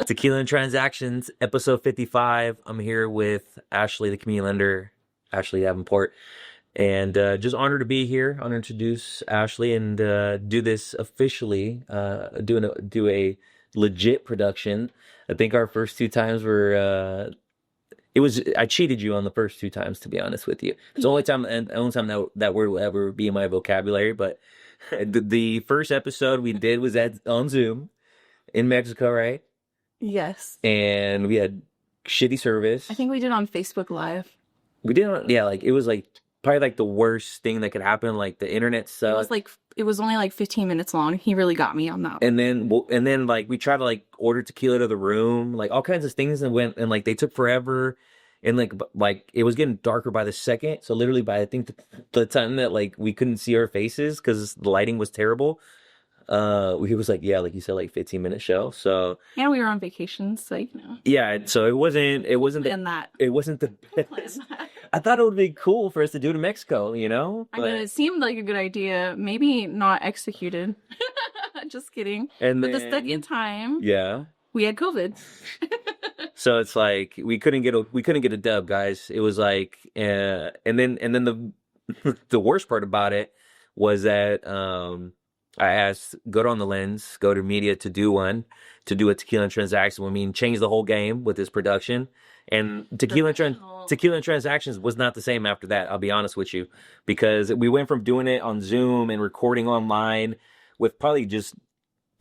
Tequila Transactions, episode 55. I'm here with Ashley, the community lender, Ashley Davenport, and just honored to be here. I'll introduce Ashley and do this officially. Do a legit production. I think our first two times were. I cheated you on the first two times, to be honest with you. It's the only time that word will ever be in my vocabulary. But the first episode we did was on Zoom in Mexico, right? Yes. And we had shitty service. I think we did on Facebook Live. We did it was probably the worst thing that could happen. Like the internet sucked. It was only like 15 minutes long. He really got me on that. And then we tried to order tequila to the room, like all kinds of things, and they took forever. And it was getting darker by the second. So literally by I think the time that we couldn't see our faces because the lighting was terrible. He was like you said, 15-minute show. So and we were on vacation, so yeah. So it wasn't the best. I thought it would be cool for us to do it in Mexico, I mean, it seemed like a good idea. Maybe not executed. Just kidding. But the second time, yeah, we had COVID. So it's we couldn't get a dub, guys. It was and then the worst part about it was that I asked Go to On the Lens, Go to Media to do a Tequila Transaction. I mean, change the whole game with this production. And Tequila Transactions was not the same after that, I'll be honest with you. Because we went from doing it on Zoom and recording online with probably just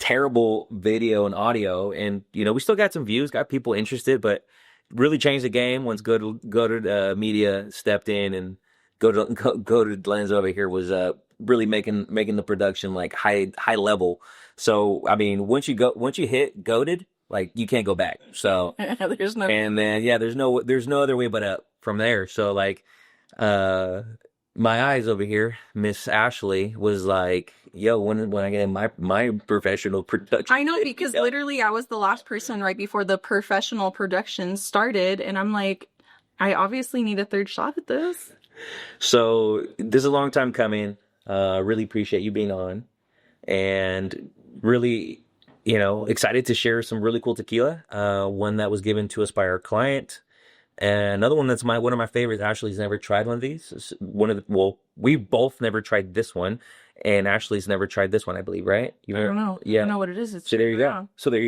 terrible video and audio. And, we still got some views, got people interested, but really changed the game once Go to Media stepped in, and Go to Lens over here was really making the production high level. So I mean, once you hit goated, you can't go back. So there's no other way but up from there. So my eyes over here, Miss Ashley was like, yo, when I get my professional production. I know, because literally I was the last person right before the professional production started, and I'm like, I obviously need a third shot at this. So this is a long time coming. Really appreciate you being on, and really, excited to share some really cool tequila. One that was given to us by our client, and another one that's one of my favorites. Ashley's never tried one of these. We both never tried this one, and Ashley's never tried this one, I believe, right? I don't know. Yeah. I don't know what it is. So there you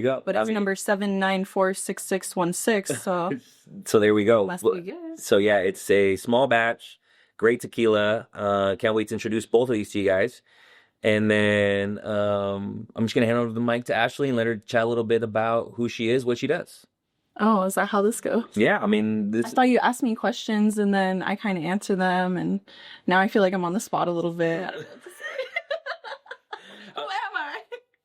go. But it's number 7946616. So so there we go. Must be good. So yeah, it's a small batch. Great tequila. Can't wait to introduce both of these to you guys. And then I'm just going to hand over the mic to Ashley and let her chat a little bit about who she is, what she does. Oh, is that how this goes? Yeah, I mean... I thought you asked me questions and then I kind of answer them, and now I feel like I'm on the spot a little bit. I don't know what to say. Who am I?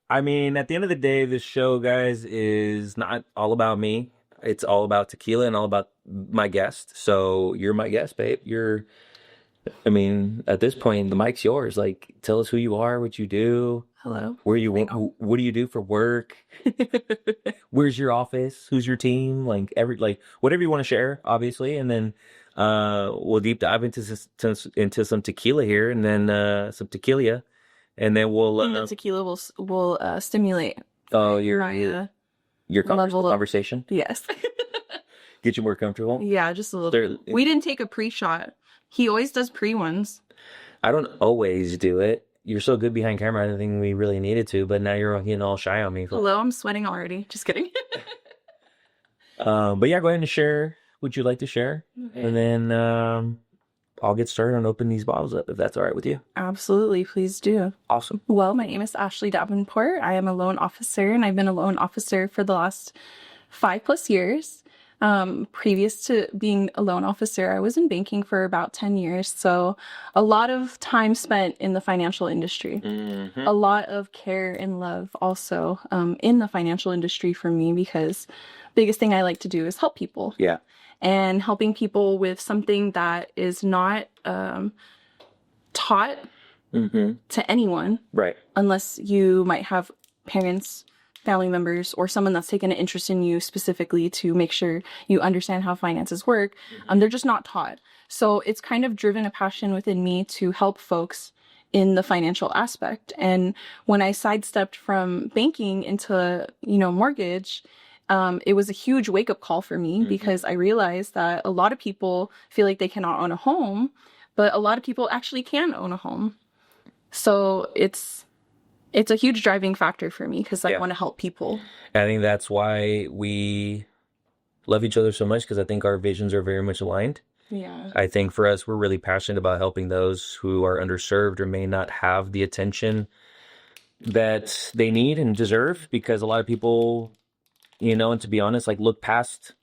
I mean, at the end of the day, this show, guys, is not all about me. It's all about tequila and all about my guest. So you're my guest, babe. At this point, the mic's yours. Tell us who you are, what you do. Hello. What do you do for work? Where's your office? Who's your team? Whatever you want to share, obviously. And then we'll deep dive into some tequila here, and then some tequila, and then we'll the tequila will stimulate. Oh, your conversation. Yes. Get you more comfortable. Yeah, just a little. We didn't take a pre-shot. He always does pre-ones. I don't always do it. You're so good behind camera, I didn't think we really needed to, but now you're getting all shy on me. Hello, I'm sweating already. Just kidding. But yeah, go ahead and share what you'd like to share. Okay. And then I'll get started and open these bottles up, if that's all right with you. Absolutely, please do. Awesome. Well, my name is Ashley Davenport. I am a loan officer, and I've been a loan officer for the last 5+ years. Previous to being a loan officer, I was in banking for about 10 years. So a lot of time spent in the financial industry, a lot of care and love also, in the financial industry for me, because biggest thing I like to do is help people. Yeah. And helping people with something that is not, taught to anyone. Right. Unless you might have parents, family members, or someone that's taken an interest in you specifically to make sure you understand how finances work. They're just not taught. So it's kind of driven a passion within me to help folks in the financial aspect. And when I sidestepped from banking into, mortgage, it was a huge wake-up call for me because I realized that a lot of people feel like they cannot own a home, but a lot of people actually can own a home. So it's a huge driving factor for me because I want to help people. I think that's why we love each other so much, because I think our visions are very much aligned. Yeah. I think for us, we're really passionate about helping those who are underserved or may not have the attention that they need and deserve, because a lot of people, and to be honest, like look past,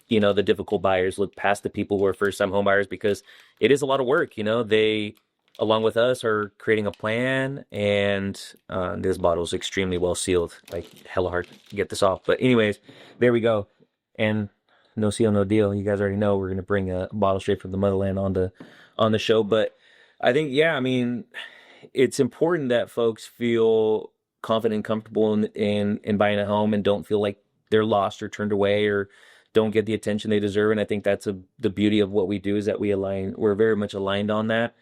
the difficult buyers, look past the people who are first time home buyers, because it is a lot of work. They, along with us, are creating a plan, and this bottle is extremely well sealed, like hella hard to get this off. But anyways, there we go. And no seal, no deal. You guys already know we're gonna bring a bottle straight from the motherland on the show. But I think, yeah, I mean, it's important that folks feel confident and comfortable in buying a home, and don't feel like they're lost or turned away or don't get the attention they deserve. And I think that's the beauty of what we do, is that we're very much aligned on that.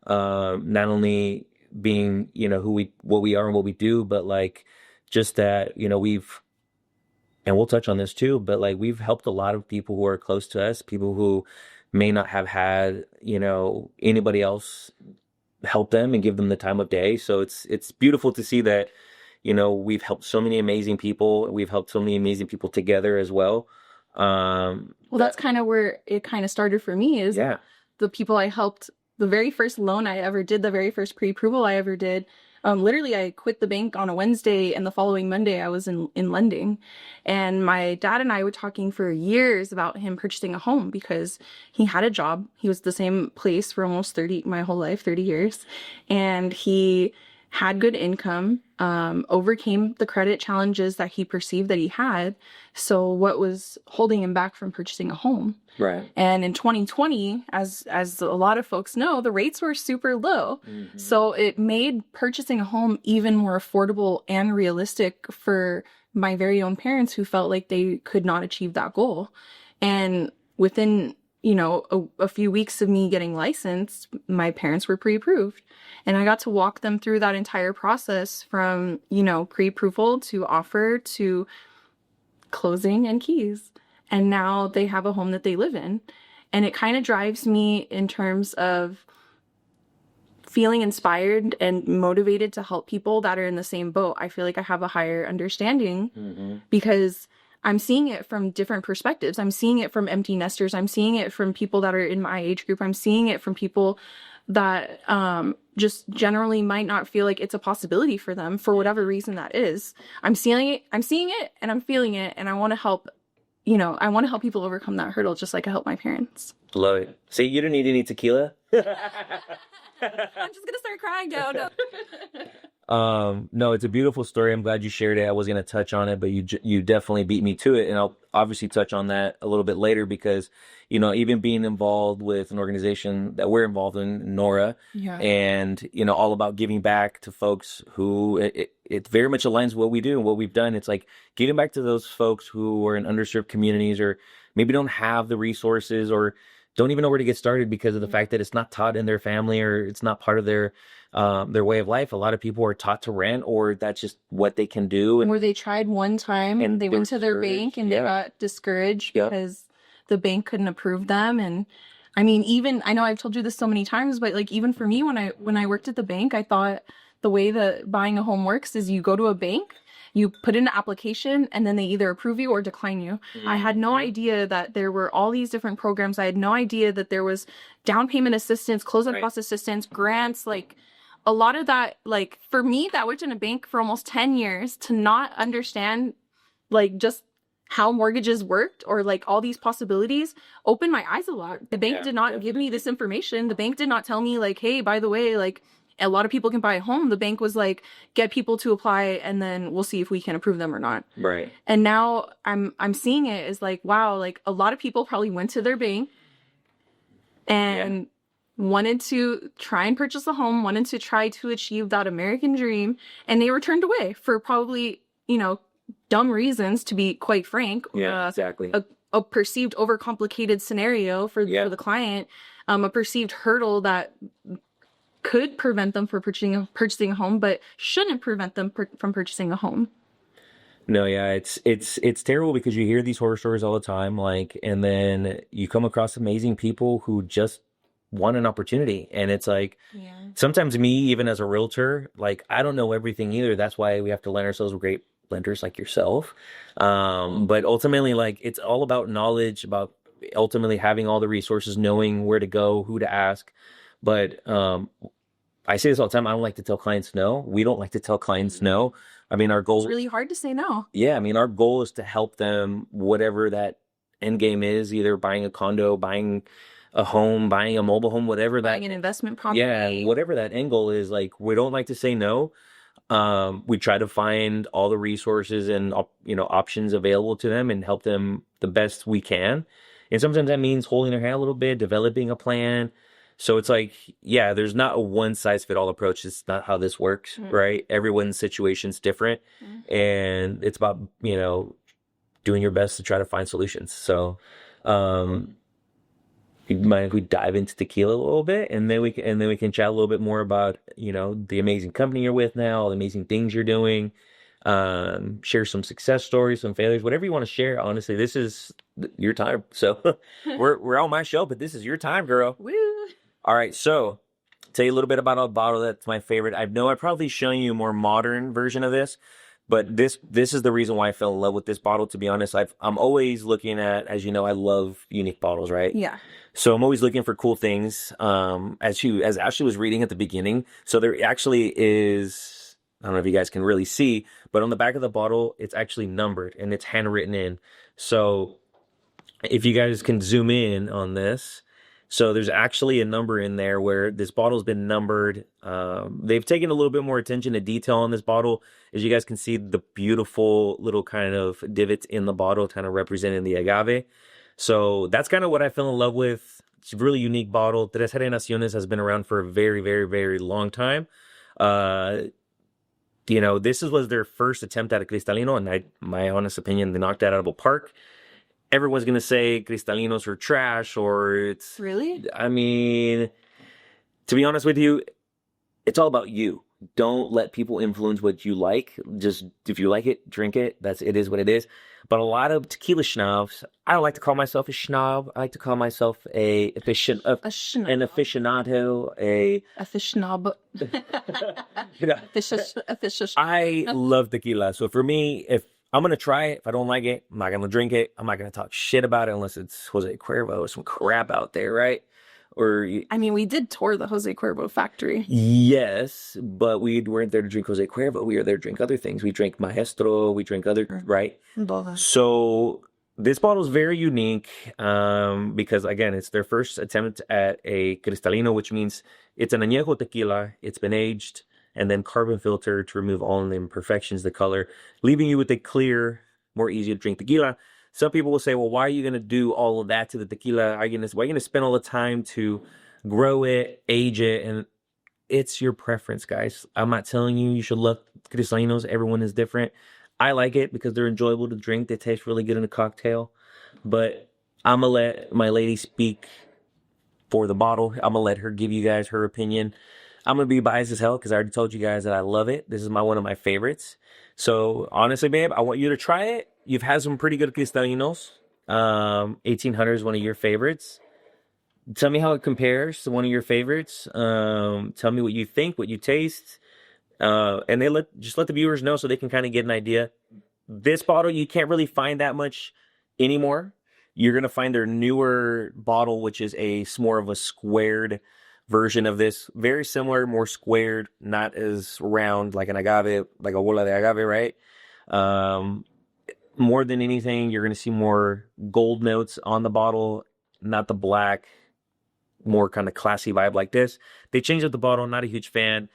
Not only being, what we are and what we do, but like just that, and we'll touch on this too, but like we've helped a lot of people who are close to us, people who may not have had, anybody else help them and give them the time of day. So it's beautiful to see that, we've helped so many amazing people. We've helped so many amazing people together as well. Well, that's kind of where it kind of started for me, is the people I helped. The very first loan I ever did, the very first pre-approval I ever did, literally I quit the bank on a Wednesday, and the following Monday I was in lending. And my dad and I were talking for years about him purchasing a home, because he had a job. He was the same place for almost my whole life, 30 years. And he had good income, overcame the credit challenges that he perceived that he had. So what was holding him back from purchasing a home? Right. And in 2020, as a lot of folks know, the rates were super low. So it made purchasing a home even more affordable and realistic for my very own parents, who felt like they could not achieve that goal. And within, a few weeks of me getting licensed, my parents were pre-approved. And I got to walk them through that entire process from, pre-approval to offer to closing and keys. And now they have a home that they live in. And it kind of drives me in terms of feeling inspired and motivated to help people that are in the same boat. I feel like I have a higher understanding because I'm seeing it from different perspectives. I'm seeing it from empty nesters. I'm seeing it from people that are in my age group. I'm seeing it from people that just generally might not feel like it's a possibility for them for whatever reason that is. I'm seeing it, and I'm feeling it, and I want to help. I want to help people overcome that hurdle, just like I helped my parents. Love it. See, you don't need any tequila. I'm just gonna start crying now. No, it's a beautiful story. I'm glad you shared it. I was going to touch on it, but you definitely beat me to it. And I'll obviously touch on that a little bit later, because, even being involved with an organization that we're involved in, Nora, and, all about giving back to folks who it very much aligns with what we do and what we've done. It's like giving back to those folks who are in underserved communities, or maybe don't have the resources, or don't even know where to get started because of the fact that it's not taught in their family, or it's not part of their way of life. A lot of people are taught to rent, or that's just what they can do. Or they tried one time and they went to their bank and they got discouraged because the bank couldn't approve them. And I mean, I know I've told you this so many times, but like even for me, when I worked at the bank, I thought the way that buying a home works is you go to a bank, you put in an application, and then they either approve you or decline you. I had no idea that there were all these different programs. I had no idea that there was down payment assistance, close-on cost assistance, grants, like a lot of that. Like for me that worked in a bank for almost 10 years, to not understand like just how mortgages worked, or like all these possibilities, opened my eyes a lot. The bank did not give me this information. The bank did not tell me like, hey, by the way, like a lot of people can buy a home. The bank was like, get people to apply, and then we'll see if we can approve them or not. Right. And now I'm seeing it as like, wow, like a lot of people probably went to their bank and wanted to try and purchase a home, wanted to try to achieve that American dream, and they were turned away for probably, dumb reasons, to be quite frank. Exactly. A perceived overcomplicated scenario for the client, a perceived hurdle that could prevent them from purchasing a home, but shouldn't prevent them from purchasing a home. No, yeah, it's terrible because you hear these horror stories all the time, like, and then you come across amazing people who just want an opportunity, and it's like Yeah. sometimes me, even as a realtor, like I don't know everything either. That's why we have to lend ourselves with great lenders like yourself. But ultimately, like it's all about knowledge, about ultimately having all the resources, knowing where to go, who to ask. But I say this all the time. I don't like to tell clients no. We don't like to tell clients no. I mean, our It's goal, really hard to say no. yeah, I mean, our goal is to help them, whatever that end game is, either buying a condo, buying a home, buying a mobile home, whatever Buying that, an investment yeah, property. whatever that end goal is. Like, we don't like to say no. We try to find all the resources and options available to them and help them the best we can. And sometimes that means holding their hand a little bit, developing a plan. So it's like, yeah, there's not a one size fit all approach. It's not how this works, Mm. right? Everyone's situation's different, and it's about doing your best to try to find solutions. So, um, you mind if we dive into tequila a little bit, and then we can chat a little bit more about the amazing company you're with now, all the amazing things you're doing, share some success stories, some failures, whatever you want to share. Honestly, this is your time. So we're on my show, but this is your time, girl. Woo! All right, so tell you a little bit about a bottle that's my favorite. I know I've probably shown you a more modern version of this, but this is the reason why I fell in love with this bottle. To be honest, I'm always looking at, as you know, I love unique bottles, right? Yeah. So I'm always looking for cool things. As Ashley was reading at the beginning, so there actually is. I don't know if you guys can really see, but on the back of the bottle, it's actually numbered and it's handwritten in. So if you guys can zoom in on this, so there's actually a number in there where this bottle's been numbered. They've taken a little bit more attention to detail on this bottle. As you guys can see, the beautiful little kind of divots in the bottle kind of representing the agave. So that's kind of what I fell in love with. It's a really unique bottle. Tres Generaciones has been around for a very, very, very long time. Uh, this was their first attempt at a Cristalino, and my honest opinion, they knocked that out of the park. Everyone's gonna say Cristalinos are trash, or it's. Really? I mean, to be honest with you, it's all about you. Don't let people influence what you like. Just if you like it, drink it. It is what it is. But a lot of tequila schnapps, I don't like to call myself a schnob. I like to call myself an aficionado, A fish knob. you know, A fish. I love tequila. So for me, if I'm gonna try it, if I don't like it, I'm not gonna drink it. I'm not gonna talk shit about it unless it's Jose Cuervo or some crap out there, right? Or I mean, we did tour the Jose Cuervo factory. yes, but we weren't there to drink Jose Cuervo. We were there to drink other things. We drank Maestro. We drank other, right? Bulldoze. So this bottle is very unique because again, it's their first attempt at a cristalino, which means it's an añejo tequila. It's been aged and then carbon filtered to remove all the imperfections, the color, leaving you with a clear, more easy to drink tequila. Some people will say, well, why are you going to do all of that to the tequila? Why are you going to spend all the time to grow it, age it? And it's your preference, guys. I'm not telling you you should love cristalinos. Everyone is different. I like it because they're enjoyable to drink. They taste really good in a cocktail. But I'm going to let my lady speak for the bottle. I'm going to let her give you guys her opinion. I'm going to be biased as hell because I already told you guys that I love it. This is one of my favorites. So honestly, babe, I want you to try it. You've had some pretty good cristalinos. 1800 is one of your favorites. Tell me how it compares to one of your favorites. Tell me what you think, what you taste. And just let the viewers know so they can kind of get an idea. This bottle, you can't really find that much anymore. You're going to find their newer bottle, which is more of a squared version of this. Very similar, more squared, not as round like an agave, like a bola de agave, right? More than anything, you're going to see more gold notes on the bottle, not the black, more kind of classy vibe like this. They changed up the bottle. Not a huge fan.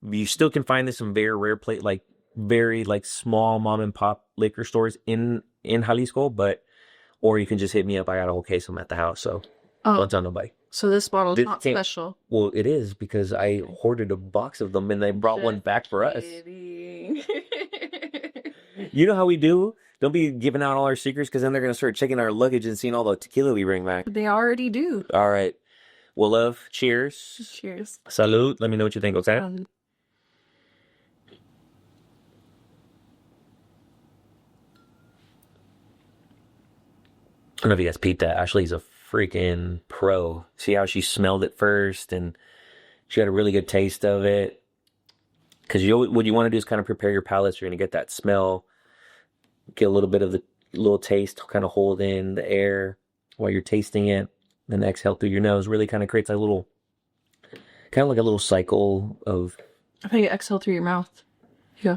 You still can find this in very rare very small mom and pop liquor stores in Jalisco, or you can just hit me up. I got a whole case of them at the house, so don't tell nobody. So this bottle's not special. Well, it is because I hoarded a box of them and they brought one back for us. You know how we do? Don't be giving out all our secrets because then they're going to start checking our luggage and seeing all the tequila we bring back. They already do. All right. Well, love, cheers. Cheers. Salud. Let me know what you think, okay? don't know if you guys peeped that. Ashley's a freaking pro. See how she smelled it first, and she had a really good taste of it. Because what you want to do is kind of prepare your palate. So you're going to get that smell, get a little bit of the little taste, kind of hold in the air while you're tasting it. Then exhale through your nose. Really kind of creates a little, kind of like a little cycle of. I thought you exhale through your mouth. Yeah.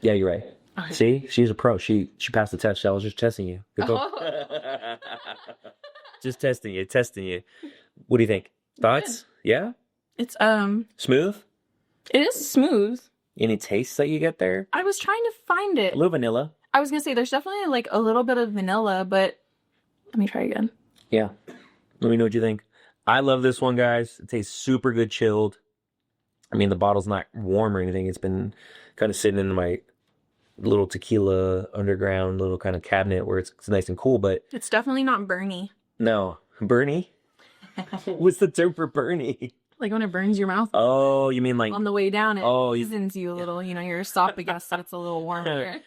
Yeah, you're right. Okay. See, she's a pro. She passed the test. I was just testing you. Just testing you. What do you think? Thoughts? Yeah. It's Smooth. It is smooth. Any tastes that you get there? I was trying to find it. A little vanilla. I was gonna say there's definitely like a little bit of vanilla, but let me try again. Yeah. Let me know what you think. I love this one, guys. It tastes super good chilled. I mean, the bottle's not warm or anything. It's been kind of sitting in my little tequila underground little kind of cabinet where it's nice and cool, but It's definitely not burny. no. Bernie? What's the term for Bernie? Like when it burns your mouth. Oh, you mean like On the way down, it Oh, seasons you a little, your esophagus so it's a little warmer.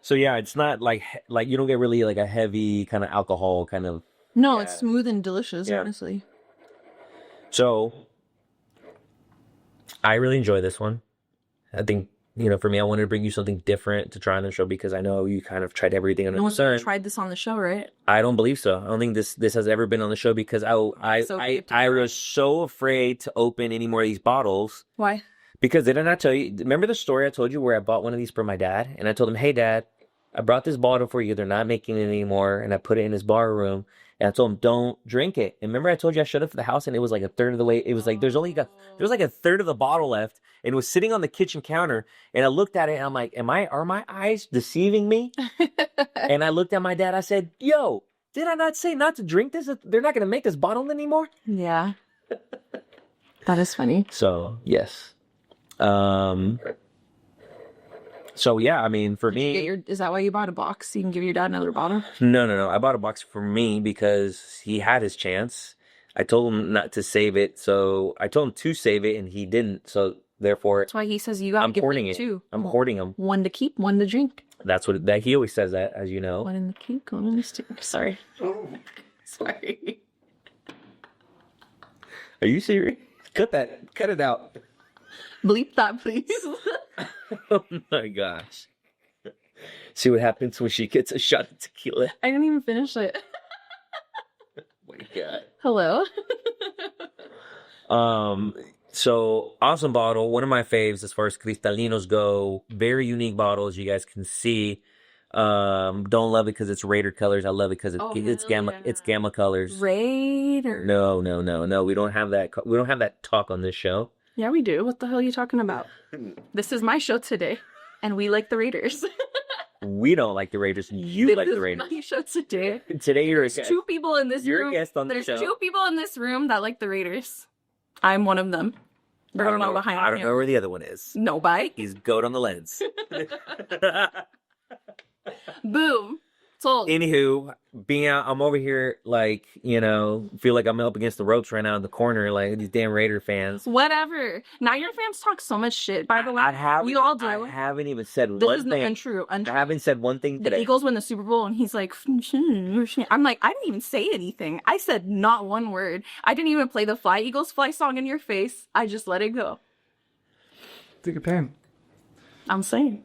so yeah, it's not like you don't get really like a heavy kind of alcohol kind of. No, Yeah. it's smooth and delicious, Yeah. honestly. So I really enjoy this one. I think, for me, I wanted to bring you something different to try on the show because I know you kind of tried everything under No the one's sun. tried this on the show, right? I don't believe so. I don't think this has ever been on the show because I was so afraid to open any more of these bottles. Why? Because didn't I tell you? Remember the story I told you where I bought one of these for my dad, and I told him, "Hey, Dad, I brought this bottle for you. They're not making it anymore," and I put it in his bar room, and I told him, "Don't drink it." And remember, I told you I showed up to the house, and it was like a third of the way. It was like there was like a third of the bottle left, and it was sitting on the kitchen counter. And I looked at it, and I'm like, are my eyes deceiving me?" And I looked at my dad. I said, "Yo, did I not say not to drink this? They're not going to make this bottle anymore." Yeah. That is funny. So yes. So yeah, I mean, for me, Is that why you bought a box? So you can give your dad another bottle? no. I bought a box for me because he had his chance. I told him not to save it, so I told him to save it, and he didn't. So therefore, That's why he says you gotta I'm give hoarding it it. two. I'm hoarding them. One to keep, one to drink. That's what he always says that, as you know. One in the keep, one in the stick. Sorry. Sorry. Are you serious? Cut it out. Bleep that, please. Oh my gosh. See what happens when she gets a shot of tequila. I didn't even finish it. Oh my God. Hello. So awesome bottle. One of my faves as far as cristalinos go. Very unique bottles. You guys can see. Don't love it because it's Raider colors. I love it because it's gamma. yeah. It's gamma colors. Raider. No. We don't have that. We don't have that talk on this show. Yeah, we do. What the hell are you talking about? This is my show today, and we like the Raiders. We don't like the Raiders. You like the Raiders. This is my show today. Today you're a There's guest. two people in this You're room. a guest on the There's show. two people in this room that like the Raiders. I'm one of them. I don't know where the other one is. No bite. He's goat on the lens. Boom. Sold. Anywho, being out, I'm over here like, feel like I'm up against the ropes right now in the corner, like these damn Raider fans. Whatever. Now your fans talk so much shit, by the way. We all do. I haven't even said This one is thing. untrue. I haven't said one thing The today. Eagles win the Super Bowl, and he's like, I'm like, I didn't even say anything. I said not one word. I didn't even play the Fly Eagles Fly song in your face. I just let it go. It's a good time. I'm saying.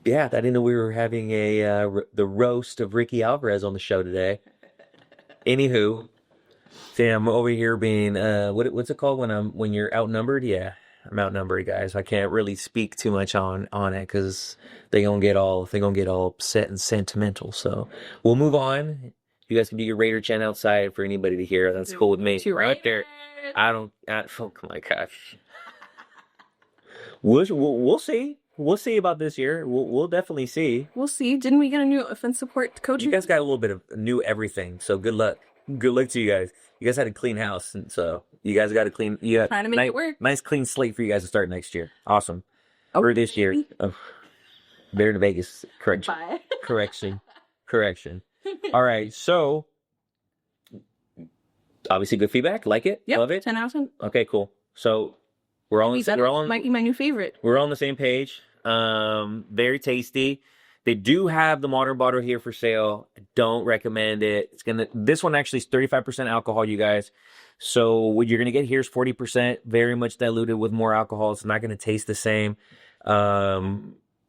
Yeah, I didn't know we were having the roast of Ricky Alvarez on the show today. Anywho, I'm over here being what's it called when you're outnumbered? Yeah, I'm outnumbered, guys. I can't really speak too much on it because they're gonna get all upset and sentimental. So we'll move on. You guys can do your Raider chant outside for anybody to hear. That's cool with me. Right there. Oh my gosh. We'll see. We'll see about this year. We'll definitely see. We'll see. Didn't we get a new offense support coach? You guys got a little bit of new everything, so good luck. Good luck to you guys. You guys had a clean house, and so you guys got a clean. Yeah, Trying to make it work. Nice clean slate for you guys to start next year. Awesome. Oh, Or this year. Oh, better than Vegas. Correction. Bye. Correction. All right. So obviously good feedback. Like it. Yep. Love it. 10 out of 10. Okay. Cool. So we're all Might be my new favorite. we're all on the same page. Very tasty. They do have the modern bottle here for sale. I don't recommend it. This one actually is 35% alcohol, you guys. So what you're gonna get here is 40%, very much diluted with more alcohol. It's not gonna taste the same.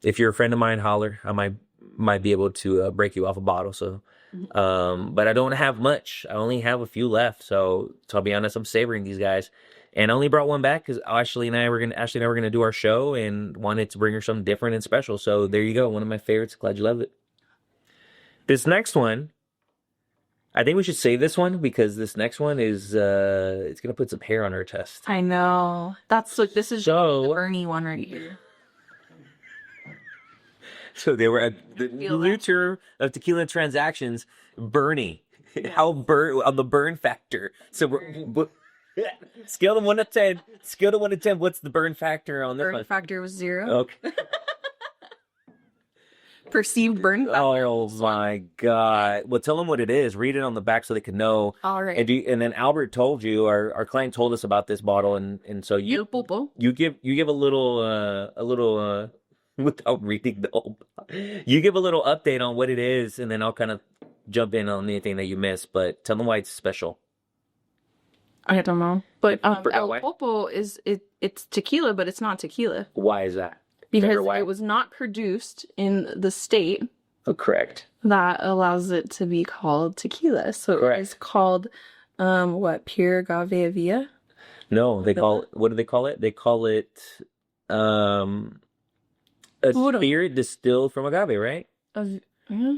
If you're a friend of mine, holler. I might be able to break you off a bottle. So, but I don't have much. I only have a few left. So to be honest, I'm savoring these guys. And I only brought one back because Ashley and I were gonna do our show and wanted to bring her something different and special. So there you go, one of my favorites. Glad you love it. This next one, I think we should save this one because this next one is it's gonna put some hair on her chest. I know. This is the Bernie one right here. So they were at the Realtor of Tequila Transactions, Bernie. How on the burn factor. So we're scale of 1 to 10. Scale of 1 to 10. What's the burn factor on this one? Burn factor was 0. Okay. Perceived burn factor. Oh my God. Well, tell them what it is. Read it on the back so they can know. All right. And then Albert told you, our client told us about this bottle, and so you give a little without reading the whole. You give a little update on what it is, and then I'll kind of jump in on anything that you missed. But tell them why it's special. I don't know, but forgot El why. Popo it's tequila, but it's not tequila Why is that? because Or why? it was not produced in the state Oh, correct. that allows it to be called tequila. So Correct. it's called pure agave via. No, what do they call it? They call it a spirit distilled from agave, right? Yeah.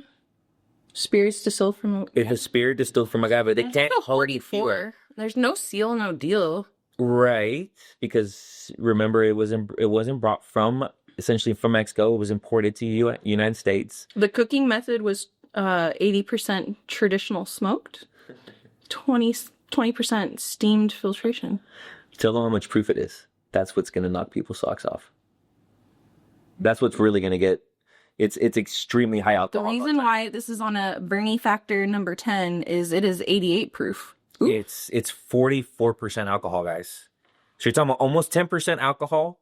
Spirits distilled from. It's a spirit distilled from agave. They can't call it pure. There's no seal, no deal. Right, because remember it wasn't brought from essentially from Mexico. It was imported to United States. The cooking method was 80% traditional smoked, 20% steamed filtration. Tell them how much proof it is. That's what's going to knock people's socks off. That's what's really going to get. It's extremely high alcohol. The reason why this is on a Bernie factor number 10 is it is 88 proof. Ooh. It's 44% alcohol, guys. So you're talking about almost 10% alcohol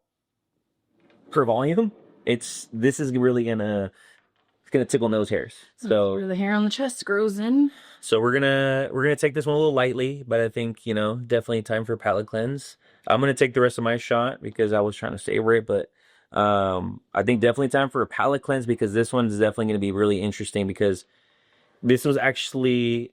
per volume. This is really gonna tickle nose hairs. So where the hair on the chest grows in. So we're gonna take this one a little lightly, but I think definitely time for a palate cleanse. I'm gonna take the rest of my shot because I was trying to savor it, but I think definitely time for a palate cleanse because this one's definitely gonna be really interesting because this was actually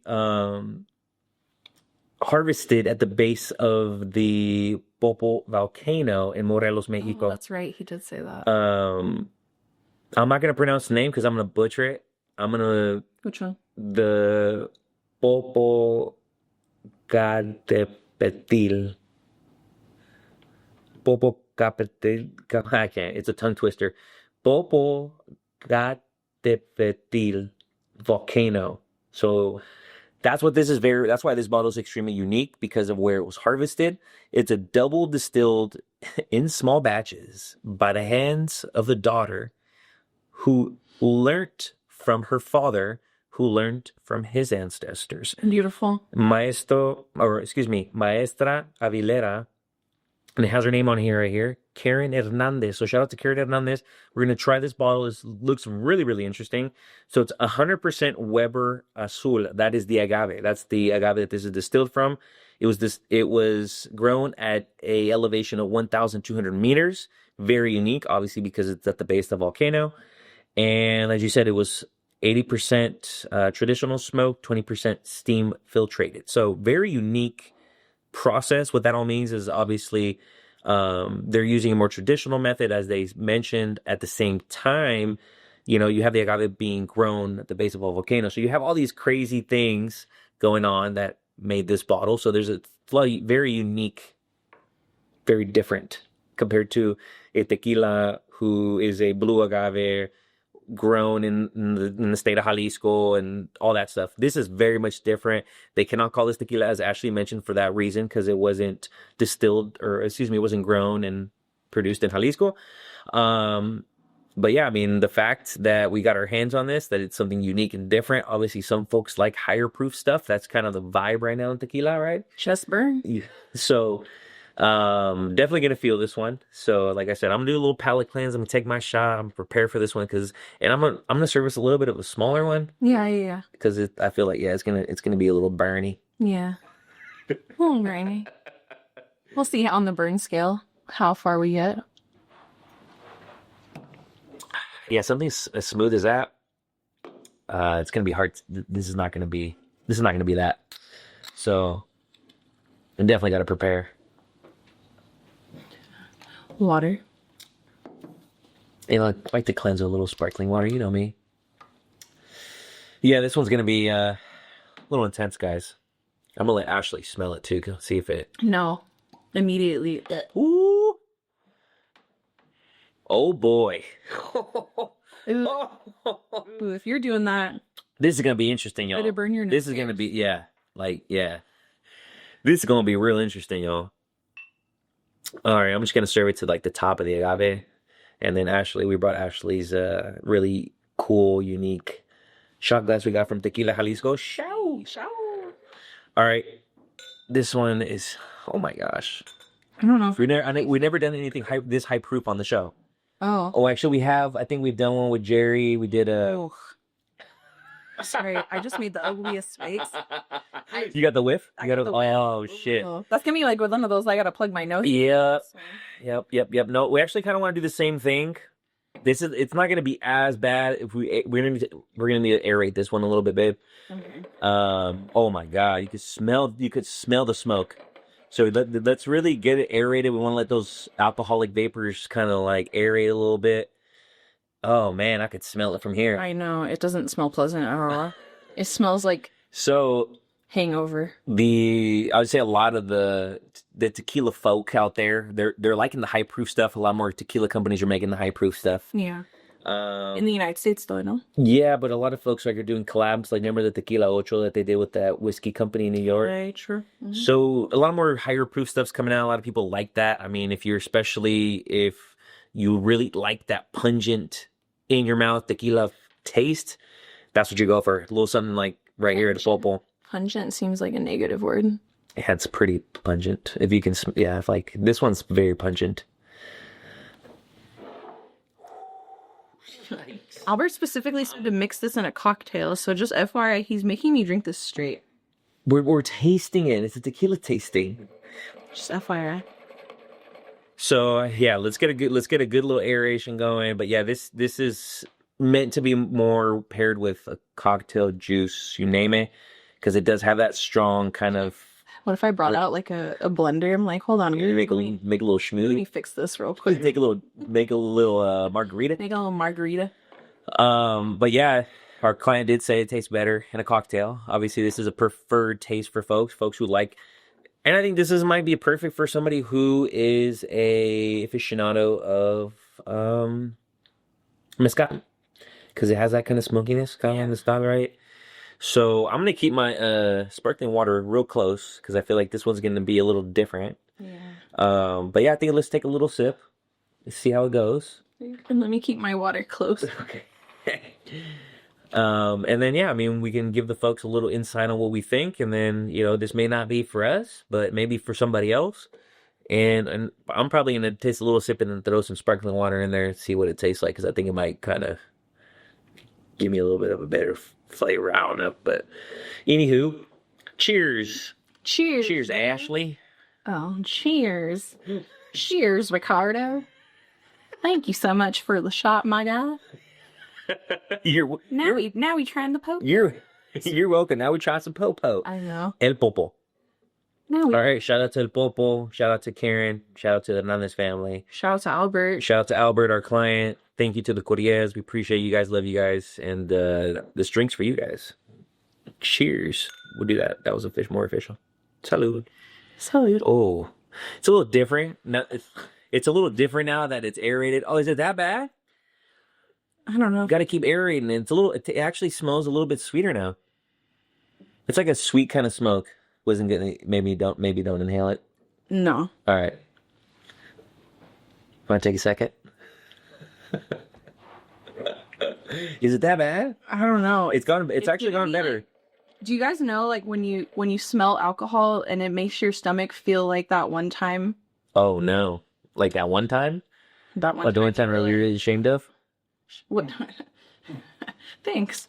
harvested at the base of the Popo volcano in Morelos, Mexico. Oh, that's right, he did say that. I'm not gonna pronounce the name because I'm gonna butcher it. Which one? The Popo Catepetil. Popo Capetil. I can't. It's a tongue twister. Popo Catepetil volcano. So that's what this is that's why this bottle is extremely unique because of where it was harvested. It's a double distilled in small batches by the hands of the daughter who learnt from her father, who learned from his ancestors. Beautiful. Maestra Avilera, and it has her name on here right here, Karen Hernandez. So shout out to Karen Hernandez. We're going to try this bottle. It looks really, really interesting. So it's 100% Weber Azul. That is the agave. That's the agave that this is distilled from. It was grown at a elevation of 1,200 meters. Very unique, obviously, because it's at the base of the volcano. And as you said, it was 80% traditional smoke, 20% steam filtrated. So very unique process. What that all means is obviously they're using a more traditional method, as they mentioned. At the same time, you have the agave being grown at the base of a volcano. So you have all these crazy things going on that made this bottle. So there's a very unique, very different compared to a tequila who is a blue agave grown in the state of Jalisco and all that stuff. This is very much different. They cannot call this tequila, as Ashley mentioned, for that reason, because it wasn't it wasn't grown and produced in Jalisco. But yeah, I mean, the fact that we got our hands on this, that it's something unique and different. Obviously, some folks like higher proof stuff. That's kind of the vibe right now in tequila, right? Chest burn. Yeah. So Definitely gonna feel this one. So, like I said, I'm gonna do a little palate cleanse. I'm gonna take my shot. I'm prepared for this one and I'm gonna service a little bit of a smaller one Yeah, yeah, because I feel like it's gonna be a little burny. yeah. A little grainy. We'll see on the burn scale how far we get. Yeah, something as smooth as that. It's gonna be hard. This is not gonna be that. So, I definitely got to prepare. Water. You know, I like to cleanse with a little sparkling water. You know me. Yeah, this one's gonna be a little intense, guys. I'm gonna let Ashley smell it too. See if it. No. Immediately. Ooh. Oh boy. Ooh, if you're doing that, This is gonna be interesting, y'all. better burn your This is gonna be This is gonna be real interesting, y'all. All right, I'm just gonna serve it to like the top of the agave, and then we brought Ashley's really cool, unique shot glass we got from Tequila Jalisco. Show. All right, this one is. Oh my gosh, I don't know. we never done anything this high proof on the show. Oh. Oh, actually, we have. I think we've done one with Jerry. We did a. Oh. Sorry, I just made the ugliest face. You got the whiff? I You got got a, oh shit. That's gonna be like with one of those. I gotta plug my nose. Yep. Yep. No, we actually kind of want to do the same thing. It's not gonna be as bad if we're gonna need to aerate this one a little bit, babe. Okay. Oh my God, you could smell the smoke. So let's really get it aerated. We want to let those alcoholic vapors kind of like aerate a little bit. Oh man, I could smell it from here. I know it doesn't smell pleasant at all. It smells like So hangover. I would say a lot of the tequila folk out there, they're liking the high proof stuff. A lot more tequila companies are making the high proof stuff. Yeah. In the United States, though, no. Yeah, but a lot of folks are doing collabs. Like remember the Tequila Ocho that they did with that whiskey company in New York. Right. True. Mm-hmm. So a lot more higher proof stuff's coming out. A lot of people like that. I mean, if you really like that pungent in your mouth tequila taste, that's what you go for. A little something like right here at the Pulpo. Pungent seems like a negative word. Yeah, it's pretty pungent. If you can, if like this one's very pungent. Albert specifically said to mix this in a cocktail, so just FYI, he's making me drink this straight. We're tasting it. It's a tequila tasting. Just FYI. So yeah, let's get a good little aeration going. But yeah, this is meant to be more paired with a cocktail juice, you name it, because it does have that strong kind of. What if I brought out like a blender? I'm like, hold on, make a little let me schmoozy. fix this real quick. Make a little margarita. Make a little margarita. But yeah, our client did say it tastes better in a cocktail. Obviously, this is a preferred taste for folks who like. And I think might be perfect for somebody who is a aficionado of mezcal, because it has that kind of smokiness, kind of on the style, right? So I'm gonna keep my sparkling water real close because I feel like this one's gonna be a little different. Yeah. But yeah, I think let's take a little sip. Let's see how it goes. And let me keep my water close. Okay. And then yeah, I mean, we can give the folks a little insight on what we think, and then this may not be for us, but maybe for somebody else. And I'm probably gonna taste a little sip and then throw some sparkling water in there and see what it tastes like, because I think it might kind of give me a little bit of a better flavor. I don't know, but anywho, cheers. Cheers, Ashley. Oh, cheers. Cheers, Ricardo. Thank you so much for the shot, my guy. Now we trying the popo. You're welcome. Now we try some popo. I know. El Popo. All right, shout out to El Popo. Shout out to Karen. Shout out to the Hernandez family. Shout out to Albert. Shout out to Albert, our client. Thank you to the Courriers. We appreciate you guys. Love you guys. And this drink's for you guys. Cheers. We'll do that. That was more official. Salud. Oh, it's a little different. Now, it's a little different now that it's aerated. Oh, is it that bad? I don't know. Got to keep aerating. It actually smells a little bit sweeter now. It's like a sweet kind of smoke. Wasn't gonna maybe don't inhale it. No. All right. Want to take a second? Is it that bad? I don't know. It's actually gone better. Do you guys know, like when you smell alcohol and it makes your stomach feel like that one time Oh no. Like that one time? That one Like the time. one time we were really ashamed of? What? Thanks.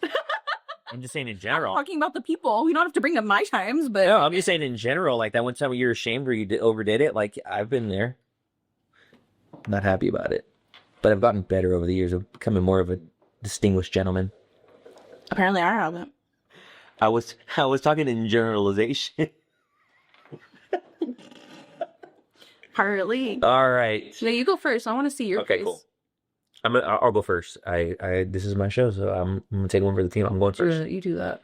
I'm just saying in I'm general. talking about the people. We don't have to bring up my times, but No, I'm just saying in general, like that one time you're ashamed or you overdid it. Like I've been there. Not happy about it. But I've gotten better over the years of becoming more of a distinguished gentleman. apparently I haven't. I was talking in generalization. Partly. All right. Yeah, you go first. I want to see your Okay, face. cool. I'll go first. I this is my show, so I'm gonna take one for the team. I'm going first. You do that.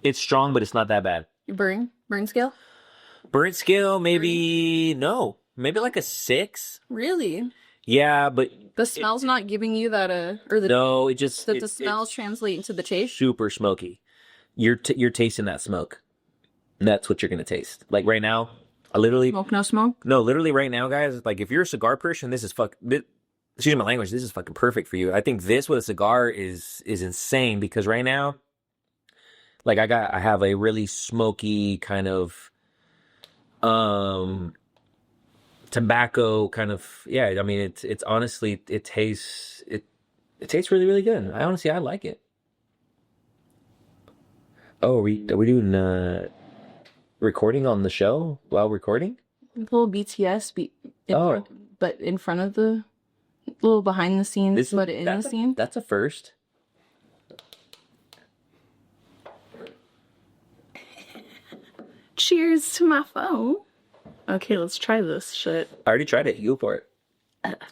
It's strong, but it's not that bad. Burn scale? Burnt scale, maybe no, maybe like a 6. Really? Yeah, but The smell's not giving you that or the no, it just the smells translate into the taste? super smoky. You're tasting that smoke. That's what you're gonna taste. Like right now, I literally Smoke, no smoke? no, literally right now, guys. Like if you're a cigar person, this is excuse my language. This is fucking perfect for you. I think this with a cigar is insane because right now, like I have a really smoky kind of tobacco kind of, yeah. I mean it's honestly it tastes really really good. I like it. Oh, are we doing recording on the show while recording? A little BTS Oh. but in front of the little behind the scenes, but in the scene. That's a first. Cheers to my phone. Okay, let's try this shit. I already tried it. You go for it.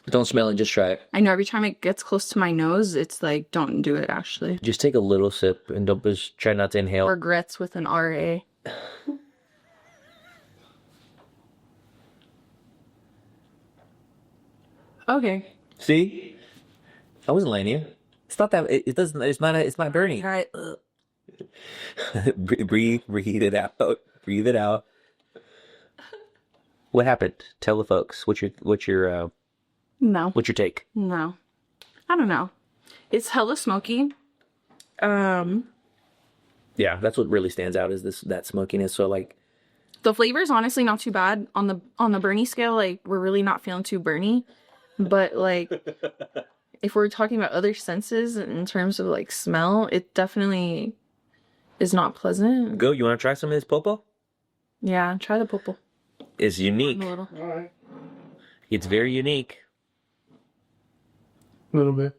Don't smell it, just try it. I know every time it gets close to my nose, it's like, don't do it, Ashley. Just take a little sip and don't just try not to inhale. Regrets with an RA. Okay. See? I wasn't lying to you. It's not that it doesn't it's not burning. All right. Breathe it out. Breathe it out. What happened? Tell the folks. What's your No. what's your take? No. I don't know. It's hella smoky. Yeah, that's what really stands out is that smokiness. So like The flavor is honestly not too bad on the Bernie scale. Like we're really not feeling too Bernie, but like if we're talking about other senses in terms of like smell, it definitely is not pleasant. Go, you want to try some of this popo? Yeah, try the popo. It's unique. A little. All right. It's very unique. A little bit.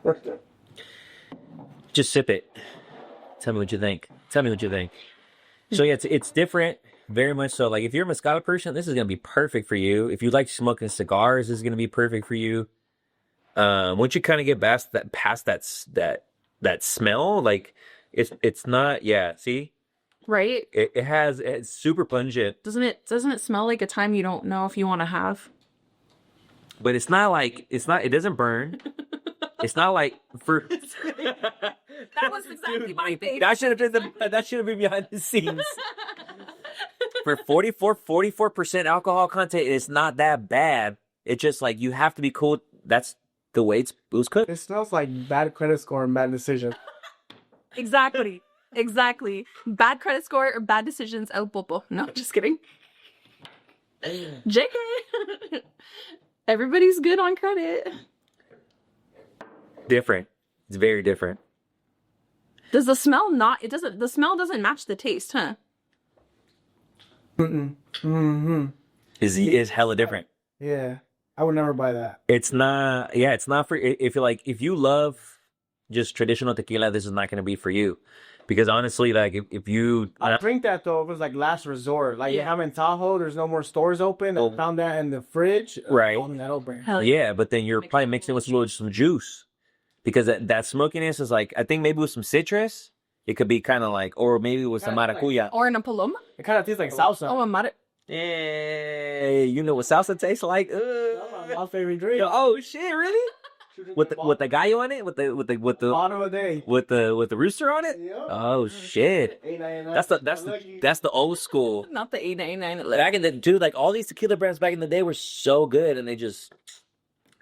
Right there. Just sip it. Tell me what you think. So yeah, it's different, very much so. Like if you're a Moscato person, this is gonna be perfect for you. If you like smoking cigars, this is gonna be perfect for you. Once you kind of get past that smell, like it's not. Yeah, see, Right? it's super pungent, Doesn't it smell like a time you don't know if you want to have? but it's not. It doesn't burn. It's not like for. That was exactly my face. That should have been behind the scenes. For 44% alcohol content, it's not that bad. It's just like you have to be cool. That's the way it was cooked. It smells like bad credit score and bad decision. Exactly. Bad credit score or bad decisions. El popo. No, just kidding. JK. Everybody's good on credit. Different. It's very different. Does the smell not? The smell doesn't match the taste, huh? Is hella different. Yeah, I would never buy that. It's not. Yeah, it's not for if you love just traditional tequila, this is not going to be for you. Because honestly, like if you I drink that though. It was like last resort. Like Yeah. I'm in Tahoe. There's no more stores open. Oh. I found that in the fridge. Right. Oh, that'll burn. Hell yeah, but then you're probably mixing it with some juice because that smokiness is like I think maybe with some citrus, it could be kind of like, or maybe with some Kinda like- maracuya. Or in a paloma. It kind of tastes like salsa. Oh, a mara. Hey, you know what salsa tastes like? My favorite drink. Oh shit, really? With the gallo on it, with the bottom of the day. with the rooster on it. Yep. Oh shit, that's the old school. Not the $8.99. Back in the dude, like all these tequila brands back in the day were so good, and they just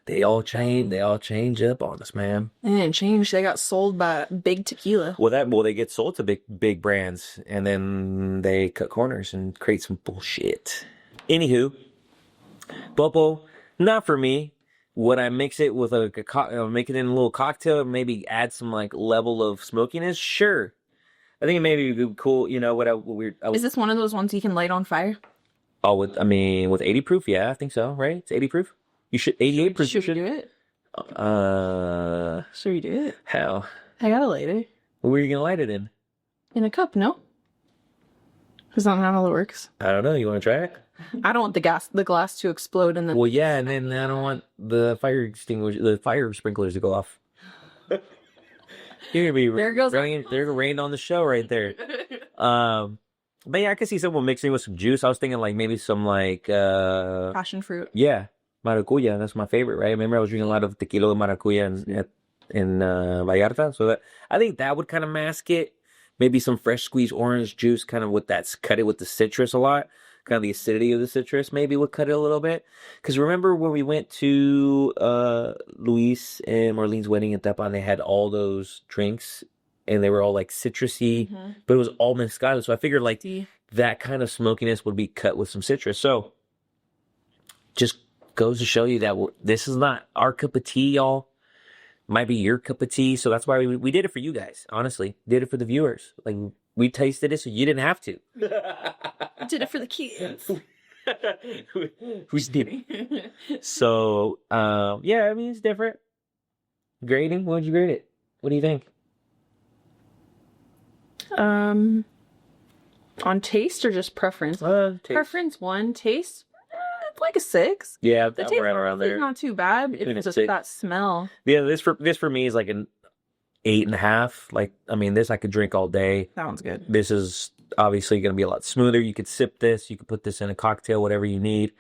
They all change up on us, man. They didn't change. They got sold by Big Tequila. Well, they get sold to big brands, and then they cut corners and create some bullshit. Anywho, Bubble, not for me. Would I mix it with make it in a little cocktail, maybe add some like level of smokiness? Sure. I think it maybe would be cool. You know what weird. Is this one of those ones you can light on fire? Oh, with 80 proof, yeah, I think so. Right? It's 80 proof. You should 88 proof. Should we do it? Should we do it? How? I got a lighter. Where are you gonna light it in? In a cup, no? Is that not how it works? I don't know. You want to try it? I don't want the glass to explode and then. Well, yeah, and then I don't want the fire sprinklers to go off. You're gonna be There goes. They're rained on the show right there. But yeah, I could see someone mixing with some juice. I was thinking like maybe some like Passion fruit. yeah, maracuya. That's my favorite, right? Remember I was drinking a lot of tequila maracuya in Vallarta, so that I think that would kind of mask it. Maybe some fresh squeezed orange juice, kind of cut it with the citrus a lot. Kind of the acidity of the citrus maybe would cut it a little bit. Because remember when we went to Luis and Marlene's wedding in Tepan, they had all those drinks and they were all like citrusy, but it was all mezcal. So I figured like that kind of smokiness would be cut with some citrus. So just goes to show you that this is not our cup of tea, y'all. Might be your cup of tea. So that's why we did it for you guys. Honestly, did it for the viewers. Like we tasted it so you didn't have to. Did it for the kids. Who's did it? So yeah, I mean it's different. Grading, what would you grade it? What do you think? On taste or just preference? Taste. Preference 1, taste like a 6. Yeah, The I'm taste right around is there. not too bad. It's just 6. that smell. Yeah, this for me is like an 8.5. Like I mean, this I could drink all day. That one's good. This is obviously going to be a lot smoother. You could sip this. You could put this in a cocktail, whatever you need.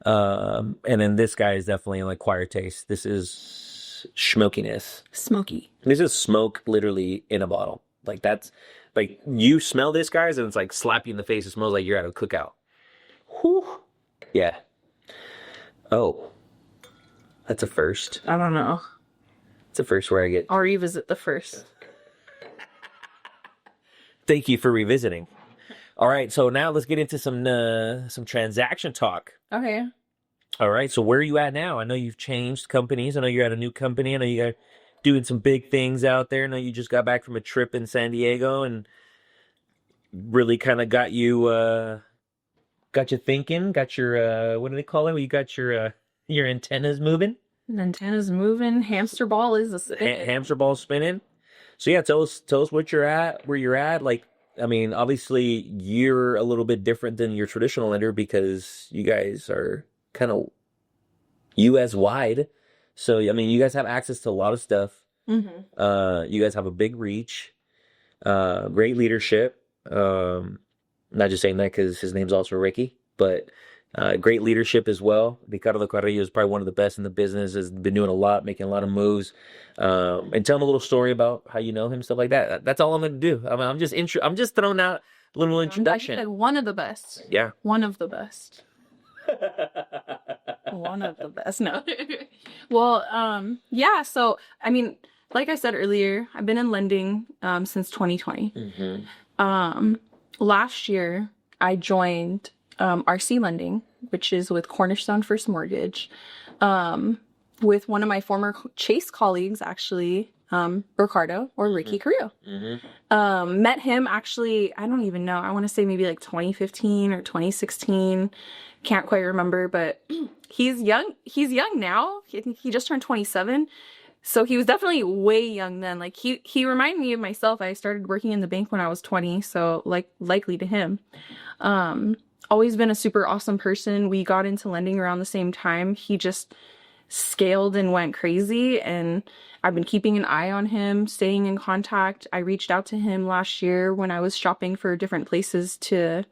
And then this guy is definitely like acquired taste. This is smokiness. Smoky. This is smoke literally in a bottle. Like that's like you smell this, guys, and it's like slap you in the face. It smells like you're at a cookout. Whew. Yeah. Oh, that's a first. I don't know. It's a first where I get. I'll revisit the first. Thank you for revisiting. All right, so now let's get into some transaction talk. Okay. All right, so where are you at now? I know you've changed companies. I know you're at a new company. I know you're doing some big things out there. I know you just got back from a trip in San Diego and really kind of got you thinking. Got your what do they call it? You got your antennas moving. Antenna's moving. Hamster ball is Hamster ball spinning. So yeah, tell us what you're at, where you're at. Like, I mean, obviously you're a little bit different than your traditional lender because you guys are kind of U.S. wide. So I mean, you guys have access to a lot of stuff. Mm-hmm. You guys have a big reach, great leadership. Not just saying that because his name's also Ricky, but great leadership as well. Ricardo Carrillo is probably one of the best in the business. Has been doing a lot, making a lot of moves. And tell him a little story about how you know him, stuff like that. That's all I'm going to do. I mean, I'm just throwing out a little introduction. Like one of the best. Yeah. One of the best. One of the best. No. Well, yeah. So, I mean, like I said earlier, I've been in lending since 2020. Mm-hmm. Last year, I joined RC Lending, which is with Cornerstone First Mortgage, with one of my former Chase colleagues, actually, Ricardo or Ricky Carrillo. Mm-hmm. Met him actually, I don't even know. I want to say maybe like 2015 or 2016. Can't quite remember, but he's young. He's young now. He just turned 27. So he was definitely way young then. Like he reminded me of myself. I started working in the bank when I was 20. So like likely to him. Always been a super awesome person. We got into lending around the same time. He just scaled and went crazy, and I've been keeping an eye on him, staying in contact. I reached out to him last year when I was shopping for different places to,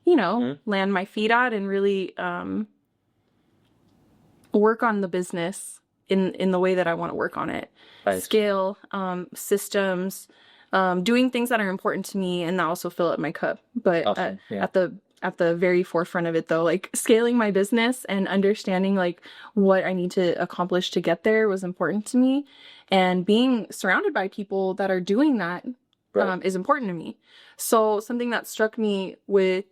land my feet at and really work on the business in the way that I want to work on it. Nice. Scale, systems, doing things that are important to me and that also fill up my cup. But Awesome. Yeah. at the very forefront of it though. Like scaling my business and understanding like what I need to accomplish to get there was important to me. And being surrounded by people that are doing that is important to me. So something that struck me with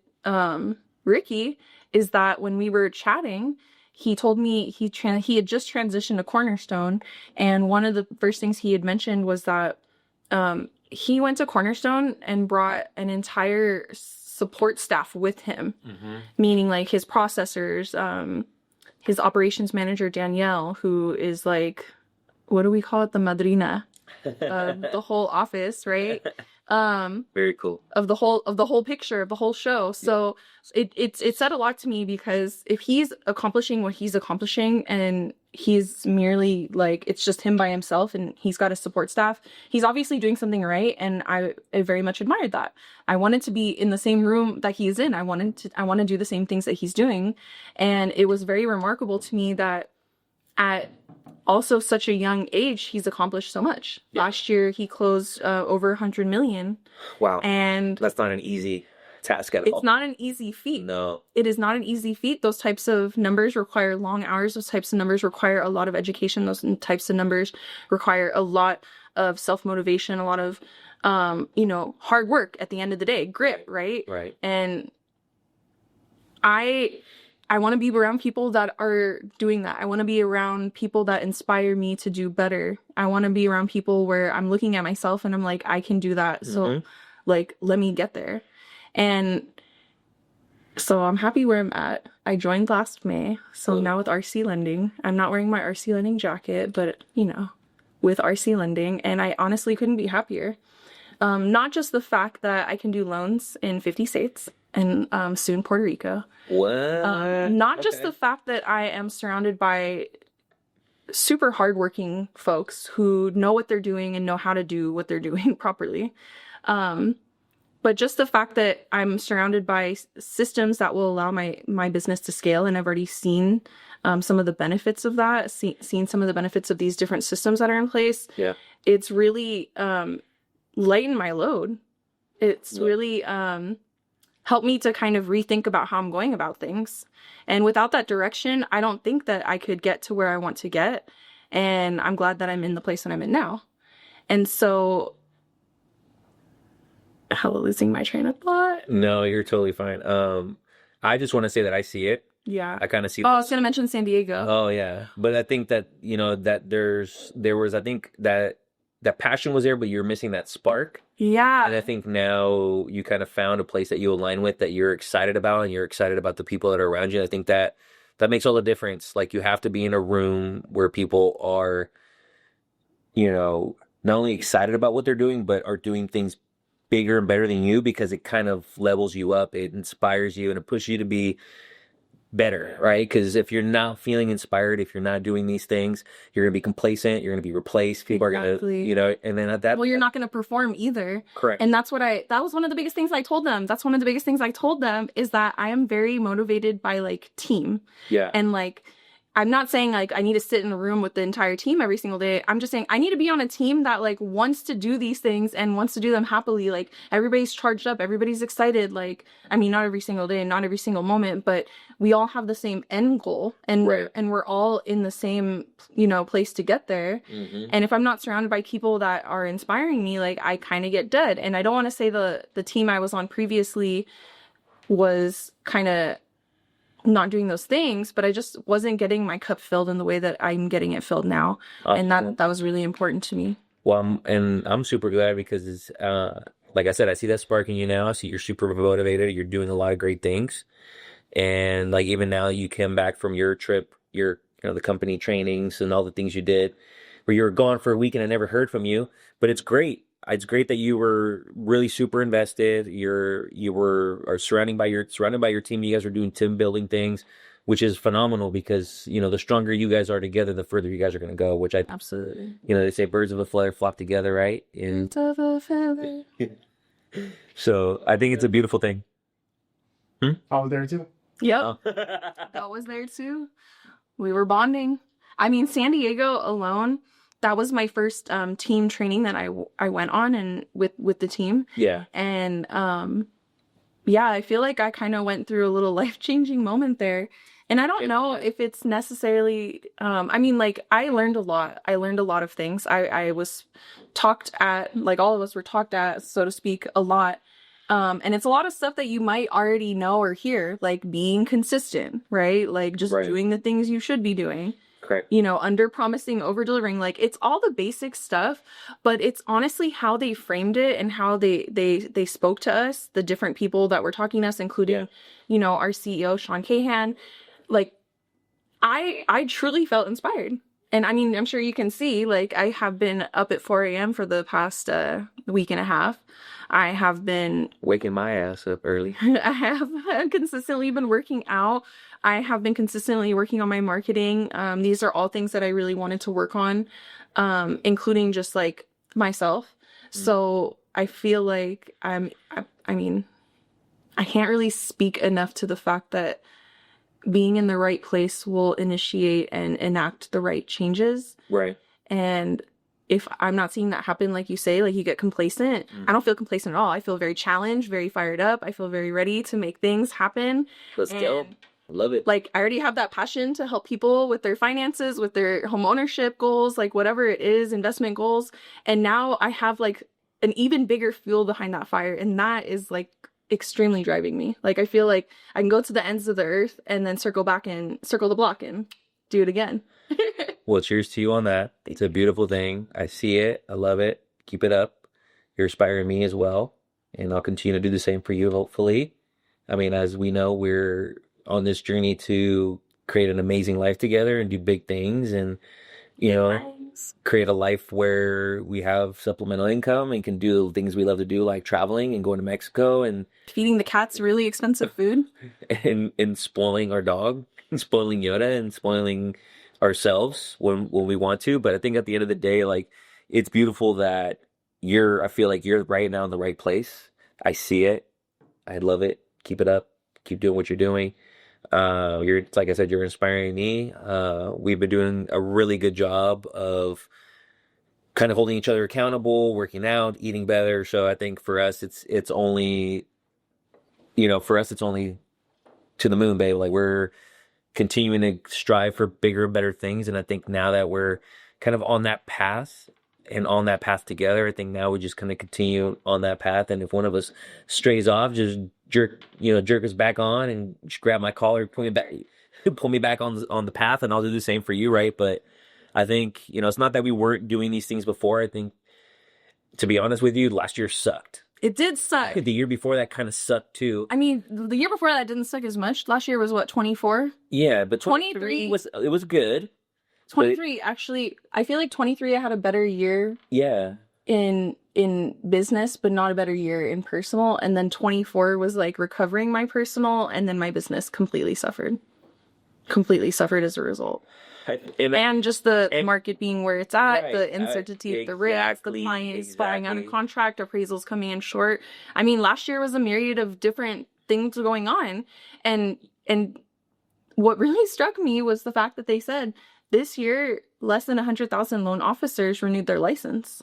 Ricky is that when we were chatting, he told me he had just transitioned to Cornerstone, and one of the first things he had mentioned was that he went to Cornerstone and brought an entire support staff with him, meaning like his processors, his operations manager Danielle, who is like, what do we call it, the madrina of the whole office, right? Very cool. Of the whole picture of the whole show. So it said a lot to me, because if he's accomplishing what he's accomplishing and he's merely like, it's just him by himself and he's got a support staff, he's obviously doing something right. And I very much admired that. I wanted to be in the same room that he's in. I want to do the same things that he's doing. And it was very remarkable to me that at also such a young age, he's accomplished so much. Last year, he closed over 100 million. Wow. And that's not an easy task at all. It's not an easy feat. No. It is not an easy feat. Those types of numbers require long hours. Those types of numbers require a lot of education. Those types of numbers require a lot of self-motivation, a lot of, hard work at the end of the day, grit, right? Right. And I want to be around people that are doing that. I want to be around people that inspire me to do better. I want to be around people where I'm looking at myself and I'm like, I can do that. So like, let me get there. And so I'm happy where I'm at. I joined last May. So now with RC Lending, I'm not wearing my RC Lending jacket, but with RC Lending, and I honestly couldn't be happier. Not just the fact that I can do loans in 50 states and soon Puerto Rico. What? Not just the fact that I am surrounded by super hardworking folks who know what they're doing and know how to do what they're doing properly. But just the fact that I'm surrounded by systems that will allow my business to scale. And I've already seen some of the benefits of that, seen some of the benefits of these different systems that are in place. Yeah. It's really lightened my load. It's really helped me to kind of rethink about how I'm going about things. And without that direction, I don't think that I could get to where I want to get. And I'm glad that I'm in the place that I'm in now. And so, losing my train of thought. No, you're totally fine. I just want to say that I see it. Yeah. I kind of see. Oh, I was going to mention San Diego. Oh, yeah. But I think that, that there was, I think that passion was there, but you're missing that spark. Yeah. And I think now you kind of found a place that you align with, that you're excited about, and you're excited about the people that are around you. I think that makes all the difference. Like, you have to be in a room where people are, not only excited about what they're doing, but are doing things bigger and better than you, because it kind of levels you up. It inspires you and it pushes you to be better, right? Because if you're not feeling inspired, if you're not doing these things, you're going to be complacent, you're going to be replaced. People are going to, and then at that, well, you're not going to perform either. Correct. And that was one of the biggest things I told them. That's one of the biggest things I told them, is that I am very motivated by like team. Yeah. And like, I'm not saying like I need to sit in a room with the entire team every single day. I'm just saying I need to be on a team that like wants to do these things and wants to do them happily. Like, everybody's charged up, everybody's excited. Like, I mean, not every single day and not every single moment, but we all have the same end goal, and we're all in the same, place to get there. And if I'm not surrounded by people that are inspiring me, like, I kind of get dead. And I don't want to say the team I was on previously was kind of not doing those things, but I just wasn't getting my cup filled in the way that I'm getting it filled now. And that was really important to me. Well, I'm super glad, because it's, like I said, I see that spark in you now. I see you're super motivated. You're doing a lot of great things. And like, even now you came back from your trip, the company trainings and all the things you did, where you were gone for a week and I never heard from you, but it's great. It's great that you were really super invested. You were surrounded by your team. You guys are doing team building things, which is phenomenal, because the stronger you guys are together, the further you guys are going to go. Which I absolutely. They say birds of a feather flock together, right? Birds of a feather. So I think it's a beautiful thing. I was there too. Yep. Oh. That was there too. We were bonding. I mean, San Diego alone, that was my first team training that I went on, and with the team. Yeah. And Yeah, I feel like I kind of went through a little life-changing moment there. And I don't know if it's necessarily, I mean, like, I learned a lot. I learned a lot of things. I was talked at, like, all of us were talked at, so to speak, a lot. And it's a lot of stuff that you might already know or hear, like being consistent, right? Like, just Right. doing the things you should be doing. Correct. You know, under promising, over delivering. Like, it's all the basic stuff, but it's honestly how they framed it and how they spoke to us, the different people that were talking to us, including, you know, our CEO Sean Cahan. Like, I truly felt inspired. And I mean, I'm sure you can see, like, I have been up at 4 a.m. for the past week and a half. I have been Waking my ass up early. I have consistently been working out. I have been consistently working on my marketing. These are all things that I really wanted to work on, including just like myself. So I feel like I mean, I can't really speak enough to the fact that being in the right place will initiate and enact the right changes. Right. And if I'm not seeing that happen, like you say, like you get complacent, I don't feel complacent at all. I feel very challenged, very fired up. I feel very ready to make things happen. Let's go. Love it. Like, I already have that passion to help people with their finances, with their home ownership goals, like whatever it is, investment goals. And now I have like an even bigger fuel behind that fire. And that is like extremely driving me. Like, I feel like I can go to the ends of the earth and then circle back and circle the block and do it again. Well, cheers to you on that. It's a beautiful thing. I see it. I love it. Keep it up. You're inspiring me as well. And I'll continue to do the same for you, hopefully. I mean, as we know, we're on this journey to create an amazing life together and do big things and, you know, create a life where we have supplemental income and can do the things we love to do, like traveling and going to Mexico and feeding the cats really expensive food and spoiling our dog, and spoiling Yoda and spoiling ourselves when we want to. But I think at the end of the day, like, it's beautiful that I feel like you're right now in the right place. I see it. I love it. Keep it up. Keep doing what you're doing. You're, like I said, you're inspiring me. We've been doing a really good job of kind of holding each other accountable, working out, eating better. So I think for us, it's only, you know, for us, it's only to the moon, babe. Like, we're continuing to strive for bigger and better things. And I think now that we're kind of on that path and on that path together, I think now we just kind of continue on that path. And if one of us strays off, just jerk us back on and just grab my collar, pull me back on the path, and I'll do the same for you, right? But I think, you know, it's not that we weren't doing these things before. I think, to be honest with you, last year sucked. It did suck. The year before that kind of sucked too. I mean, the year before that didn't suck as much. Last year was what, 24? Yeah, but 23 was good. 23, actually, I feel like 23 I had a better year. Yeah. In business, but not a better year in personal. And then 24 was like recovering my personal, and then my business completely suffered as a result. And just the market being where it's at, right, the uncertainty of the risk, the clients buying out of contract, appraisals coming in short. I mean, last year was a myriad of different things going on. And what really struck me was the fact that they said this year, less than 100,000 loan officers renewed their license.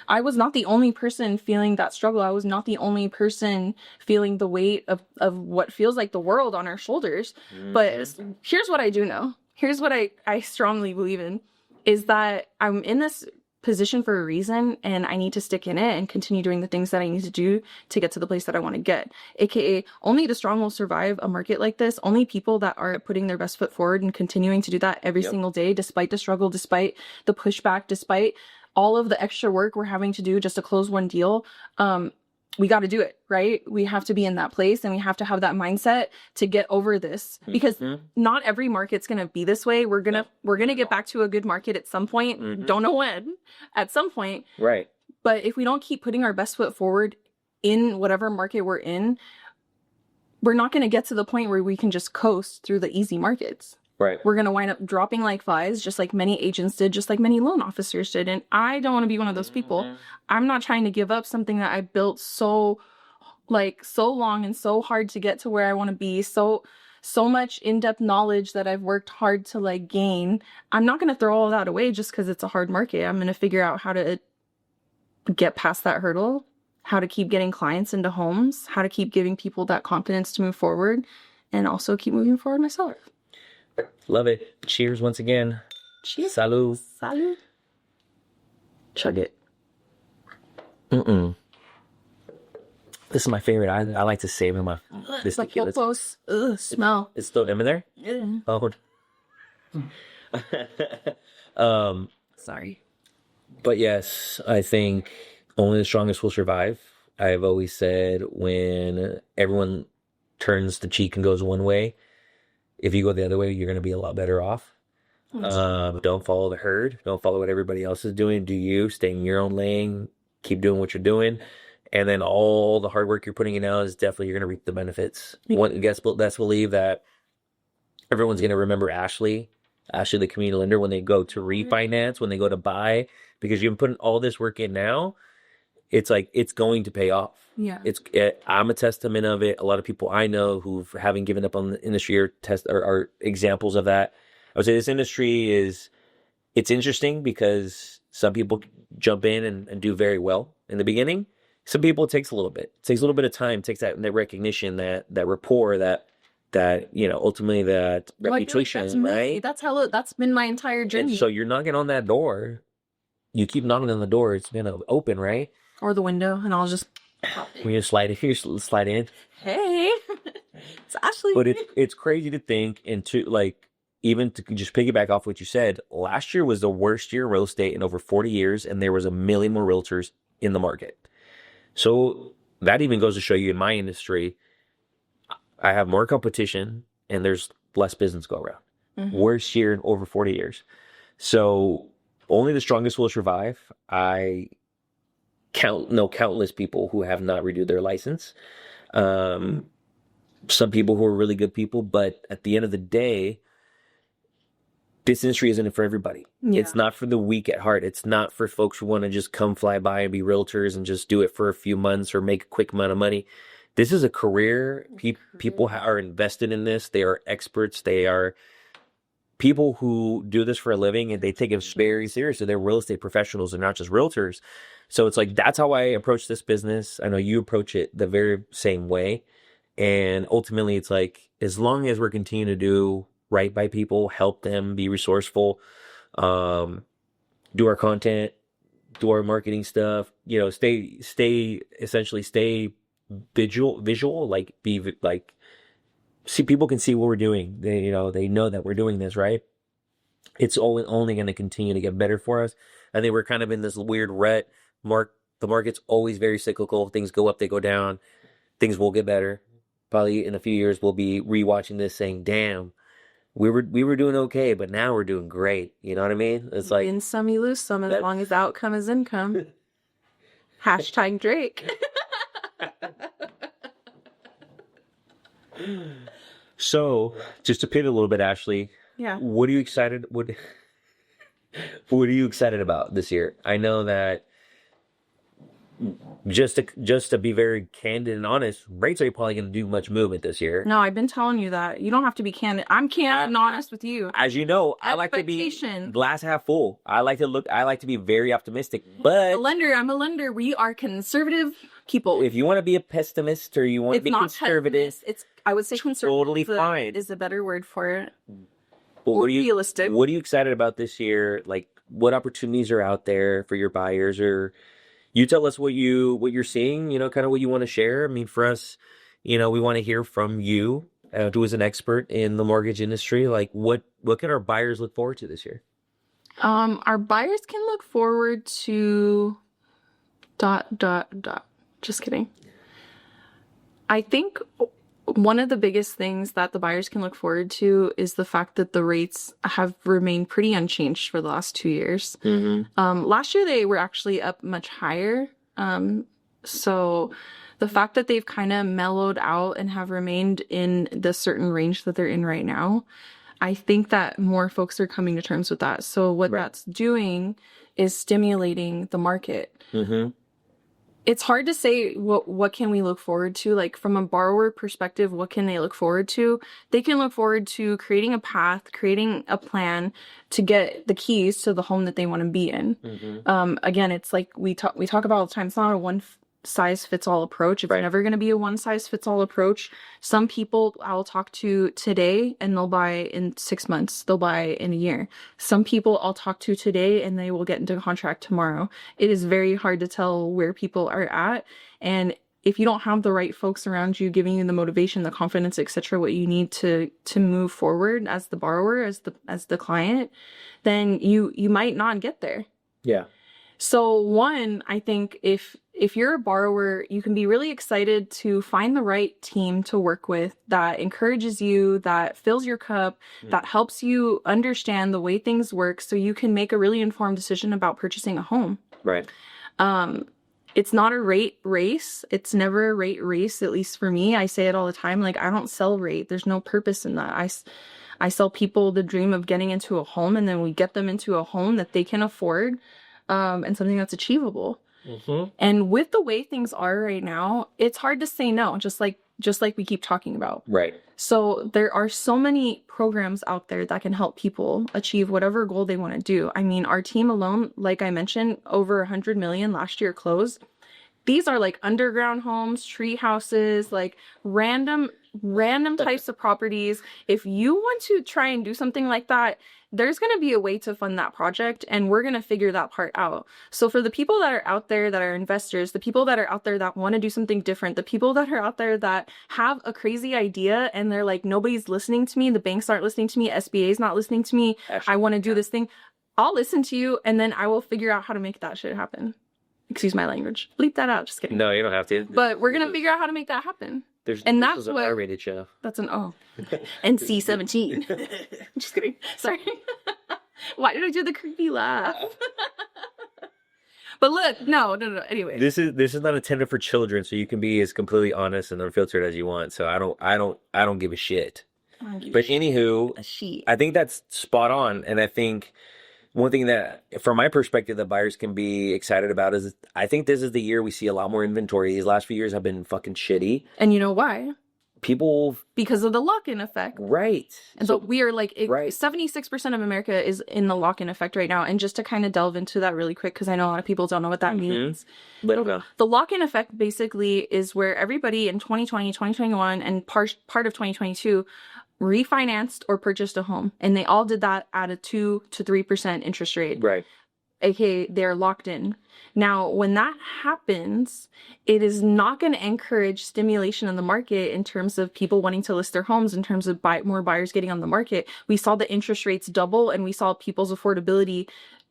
I was not the only person feeling that struggle. I was not the only person feeling the weight of what feels like the world on our shoulders. Mm-hmm. But here's what I do know. Here's what I strongly believe in, is that I'm in this position for a reason, and I need to stick in it and continue doing the things that I need to do to get to the place that I want to get. AKA, only the strong will survive a market like this. Only people that are putting their best foot forward and continuing to do that every single day, despite the struggle, despite the pushback, despite all of the extra work we're having to do just to close one deal. We got to do it, right? We have to be in that place, and we have to have that mindset to get over this, because not every market's going to be this way. We're going to get back to a good market at some point. Mm-hmm. Don't know when, at some point. Right. But if we don't keep putting our best foot forward in whatever market we're in, we're not going to get to the point where we can just coast through the easy markets. Right. We're going to wind up dropping like flies, just like many agents did, just like many loan officers did. And I don't want to be one of those people. I'm not trying to give up something that I built so long and so hard to get to where I want to be. So much in-depth knowledge that I've worked hard to gain. I'm not going to throw all that away just because it's a hard market. I'm going to figure out how to get past that hurdle how to keep getting clients into homes, how to keep giving people that confidence to move forward, and also keep moving forward myself. Love it. Cheers once again. Cheers. Salud. Salud. Chug it. This is my favorite. I like to save in my this Like tequila. popos. Ugh, smell. It's still in there? Ugh. Oh. Sorry. But yes, I think only the strongest will survive. I've always said when everyone turns the cheek and goes one way, if you go the other way, you're going to be a lot better off. Don't follow the herd. Don't follow what everybody else is doing. Do you. Stay in your own lane. Keep doing what you're doing. And then all the hard work you're putting in now is definitely you're going to reap the benefits. Let's believe that everyone's going to remember Ashley, the community lender, when they go to refinance, when they go to buy, because you've been putting all this work in now. It's like it's going to pay off. Yeah. I'm a testament of it. A lot of people I know who haven't given up on the industry are examples of that. I would say this industry it's interesting because some people jump in and do very well in the beginning. Some people it takes a little bit. It takes a little bit of time. It takes that recognition, that rapport, that ultimately that reputation, right? That's been my entire journey. And so you're knocking on that door. You keep knocking on the door. It's gonna open, right? Or the window, and I'll just when you slide in. Hey, it's Ashley. But it's crazy to think, and to like even to just piggyback off what you said. Last year was the worst year in real estate in over 40 years, and there was 1 million more realtors in the market. So that even goes to show you in my industry, I have more competition and there's less business go around. Mm-hmm. Worst year in over 40 years. So only the strongest will survive. I know countless people who have not renewed their license. Some people who are really good people, but at the end of the day, this industry isn't for everybody. Yeah. It's not for the weak at heart. It's not for folks who want to just come fly by and be realtors and just do it for a few months or make a quick amount of money. This is a career. People are invested in this. They are experts. They are people who do this for a living, and they take it very seriously. They're real estate professionals and not just realtors. So it's like, that's how I approach this business. I know you approach it the very same way. And ultimately, it's like, as long as we're continuing to do right by people, help them, be resourceful, do our content, do our marketing stuff, stay visual, see, people can see what we're doing. They know that we're doing this, right? It's only going to continue to get better for us. I think we're kind of in this weird rut. The market's always very cyclical. Things go up, they go down. Things will get better. Probably in a few years, we'll be rewatching this saying, damn, we were doing okay, but now we're doing great. You know what I mean? It's like, win some, you lose some, as long as the outcome is income. Hashtag Drake. So, just to pivot a little bit, Ashley. Yeah. What are you excited? What are you excited about this year? I know that just to be very candid and honest, rates are probably going to do much movement this year. No, I've been telling you that. You don't have to be candid. I'm candid and honest with you. As you know, I like to be glass half full. I like to be very optimistic. But I'm a lender. We are conservative people. If you want to be a pessimist or you want to be conservative, I would say conservative. Totally fine. Is a better word for it. Or realistic. What are you excited about this year? Like, what opportunities are out there for your buyers? Or you tell us what you're seeing, kind of what you want to share. I mean, for us, we want to hear from you, who is an expert in the mortgage industry. Like, what can our buyers look forward to this year? Our buyers can look forward to ... Just kidding. I think one of the biggest things that the buyers can look forward to is the fact that the rates have remained pretty unchanged for the last 2 years. Mm-hmm. Last year, they were actually up much higher. So the fact that they've kind of mellowed out and have remained in the certain range that they're in right now, I think that more folks are coming to terms with that. So what that's doing is stimulating the market. Mm-hmm. It's hard to say what can we look forward to. Like, from a borrower perspective, what can they look forward to? They can look forward to creating a path, creating a plan to get the keys to the home that they want to be in. Mm-hmm. Again, it's like we talk about all the time. It's not a size fits all approach. It's never going to be a one size fits all approach. Some people I'll talk to today and they'll buy in 6 months. They'll buy in a year. Some people I'll talk to today and they will get into contract tomorrow. It is very hard to tell where people are at. And if you don't have the right folks around you giving you the motivation, the confidence, etc., what you need to move forward as the borrower, as the client, then you might not get there. Yeah. So one, I think if you're a borrower, you can be really excited to find the right team to work with that encourages you, that fills your cup, that helps you understand the way things work so you can make a really informed decision about purchasing a home. Right. It's not a rate race. It's never a rate race, at least for me. I say it all the time. Like, I don't sell rate. There's no purpose in that. I sell people the dream of getting into a home, and then we get them into a home that they can afford, and something that's achievable. Mm-hmm. And with the way things are right now, it's hard to say no, just like we keep talking about. Right. So there are so many programs out there that can help people achieve whatever goal they want to do. I mean, our team alone, like I mentioned, over 100 million last year closed. These are like underground homes, tree houses, like random types of properties. If you want to try and do something like that, there's going to be a way to fund that project, and we're going to figure that part out. So for the people that are out there that are investors, the people that are out there that want to do something different, the people that are out there that have a crazy idea and they're like, nobody's listening to me, the banks aren't listening to me, SBA's not listening to me, I want to do this thing, I'll listen to you, and then I will figure out how to make that shit happen. Excuse my language. Bleep that out. Just kidding. No, you don't have to. But we're going to figure out how to make that happen. And that's what R-rated show. That's an NC-17. Just kidding. Sorry. Why did I do the creepy laugh? But look, no. Anyway, this is not intended for children, so you can be as completely honest and unfiltered as you want. So I don't give a shit. But anywho, I think that's spot on, and I think one thing that, from my perspective, that buyers can be excited about is I think this is the year we see a lot more inventory. These last few years have been fucking shitty. And you know why? Because of the lock-in effect. Right. And so we are like, 76% of America is in the lock-in effect right now. And just to kind of delve into that really quick, because I know a lot of people don't know what that means. Little bit. The lock-in effect basically is where everybody in 2020, 2021, and part of 2022 refinanced or purchased a home, and they all did that at a 2 to 3% interest rate. Right. AKA they're locked in. Now, when that happens, it is not going to encourage stimulation in the market in terms of people wanting to list their homes, in terms of more buyers getting on the market. We saw the interest rates double, and we saw people's affordability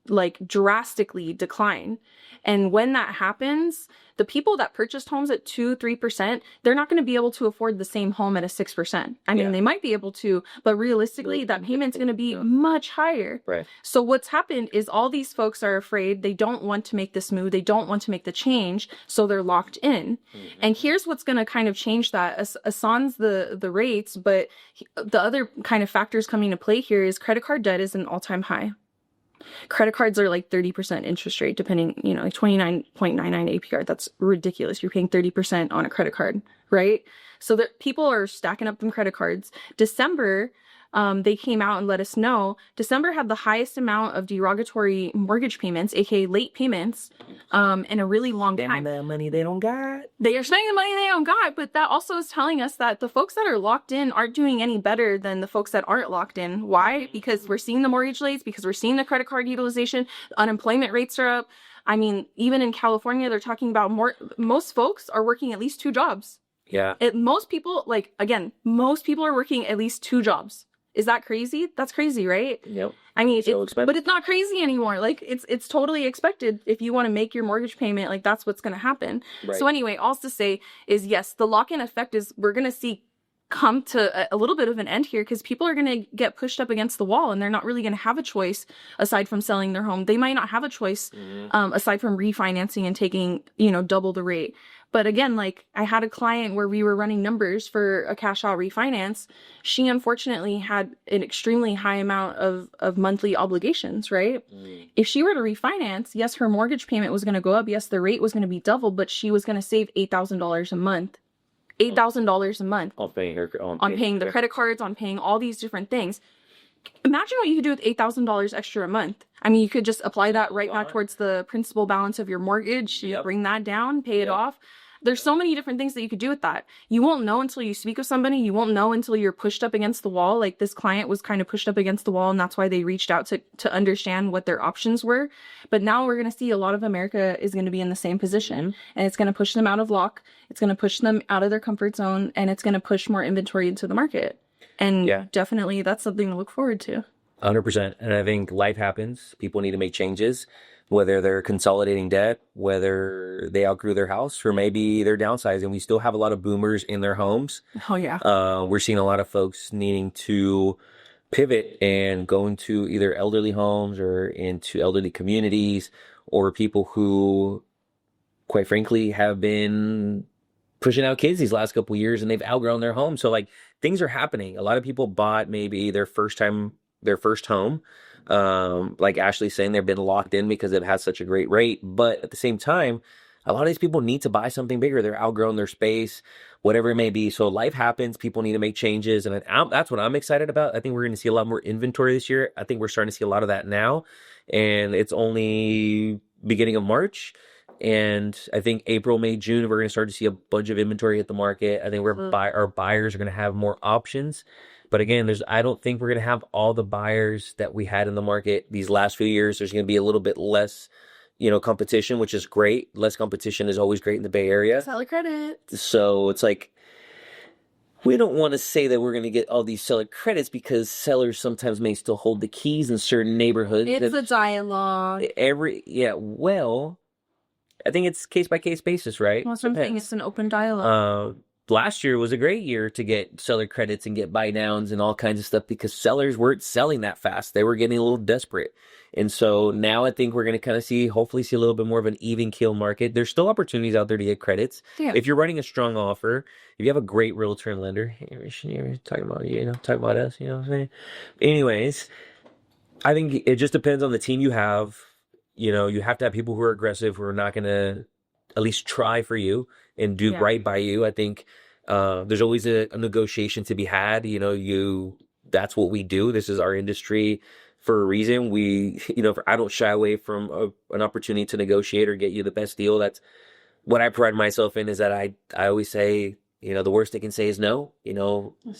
like drastically decline. And when that happens, the people that purchased homes at 2-3%, they're not going to be able to afford the same home at a 6%. I mean, they might be able to, but realistically, that payment's going to be much higher. Right. So what's happened is all these folks are afraid. They don't want to make this move. They don't want to make the change. So they're locked in. Mm-hmm. And here's what's going to kind of change that. Assan's the rates, but the other kind of factors coming into play here is credit card debt is an all-time high. Credit cards are like 30% interest rate, depending, like 29.99 APR. That's ridiculous. You're paying 30% on a credit card, right? So that people are stacking up them credit cards. December, they came out and let us know December had the highest amount of derogatory mortgage payments, aka late payments, in a really long time. That money they don't got. They are spending the money they don't got, but that also is telling us that the folks that are locked in aren't doing any better than the folks that aren't locked in. Why? Because we're seeing the mortgage rates, because we're seeing the credit card utilization, the unemployment rates are up. I mean, even in California, they're talking about most folks are working at least 2 jobs. Yeah. Most people are working at least 2 jobs. Is that crazy? That's crazy, right? Yep. I mean, but it's not crazy anymore. Like, it's totally expected. If you want to make your mortgage payment, like, that's what's going to happen. Right. So anyway, all to say is, yes, the lock-in effect is we're going to see come to a little bit of an end here, because people are going to get pushed up against the wall, and they're not really going to have a choice aside from selling their home. They might not have a choice aside from refinancing and taking, double the rate. But again, like, I had a client where we were running numbers for a cash out refinance. She unfortunately had an extremely high amount of monthly obligations, right? If she were to refinance, yes, her mortgage payment was going to go up. Yes, the rate was going to be double, but she was going to save $8,000 a month. $8,000 a month on paying on paying the credit cards, on paying all these different things. Imagine what you could do with $8,000 extra a month. I mean, you could just apply that right back towards the principal balance of your mortgage. You bring that down, pay it off. There's so many different things that you could do with that. You won't know until you speak with somebody. You won't know until you're pushed up against the wall. Like this client was kind of pushed up against the wall, and that's why they reached out to understand what their options were. But now we're going to see a lot of America is going to be in the same position, and it's going to push them out of lock. It's going to push them out of their comfort zone, and it's going to push more inventory into the market. And definitely that's something to look forward to. 100%. And I think life happens. People need to make changes, whether they're consolidating debt, whether they outgrew their house, or maybe they're downsizing. We still have a lot of boomers in their homes. Oh, yeah. We're seeing a lot of folks needing to pivot and go into either elderly homes or into elderly communities, or people who, quite frankly, have been pushing out kids these last couple of years and they've outgrown their home. So like things are happening. A lot of people bought maybe their first home. Like Ashley's saying, they've been locked in because they've had such a great rate. But at the same time, a lot of these people need to buy something bigger. They're outgrown their space, whatever it may be. So life happens. People need to make changes. And that's what I'm excited about. I think we're going to see a lot more inventory this year. I think we're starting to see a lot of that now. And it's only beginning of March. And I think April, May, June, we're going to start to see a bunch of inventory hit the market. I think our buyers are going to have more options. But again, I don't think we're going to have all the buyers that we had in the market these last few years. There's going to be a little bit less, competition, which is great. Less competition is always great in the Bay Area. Seller credits. So it's like, we don't want to say that we're going to get all these seller credits because sellers sometimes may still hold the keys in certain neighborhoods. It's a dialogue. Well, I think it's case by case basis, right? Well, something it's an open dialogue. Last year was a great year to get seller credits and get buy downs and all kinds of stuff because sellers weren't selling that fast. They were getting a little desperate. And so now I think we're going to kind of hopefully see a little bit more of an even keel market. There's still opportunities out there to get credits. Yeah. If you're running a strong offer, if you have a great realtor and lender, talking about us, you know what I'm saying? Anyways, I think it just depends on the team you have. You have to have people who are aggressive, who are not going to at least try for you and do right by you. I think there's always a negotiation to be had. That's what we do. This is our industry for a reason. I don't shy away from an opportunity to negotiate or get you the best deal. That's what I pride myself in, is that I always say, the worst they can say is no.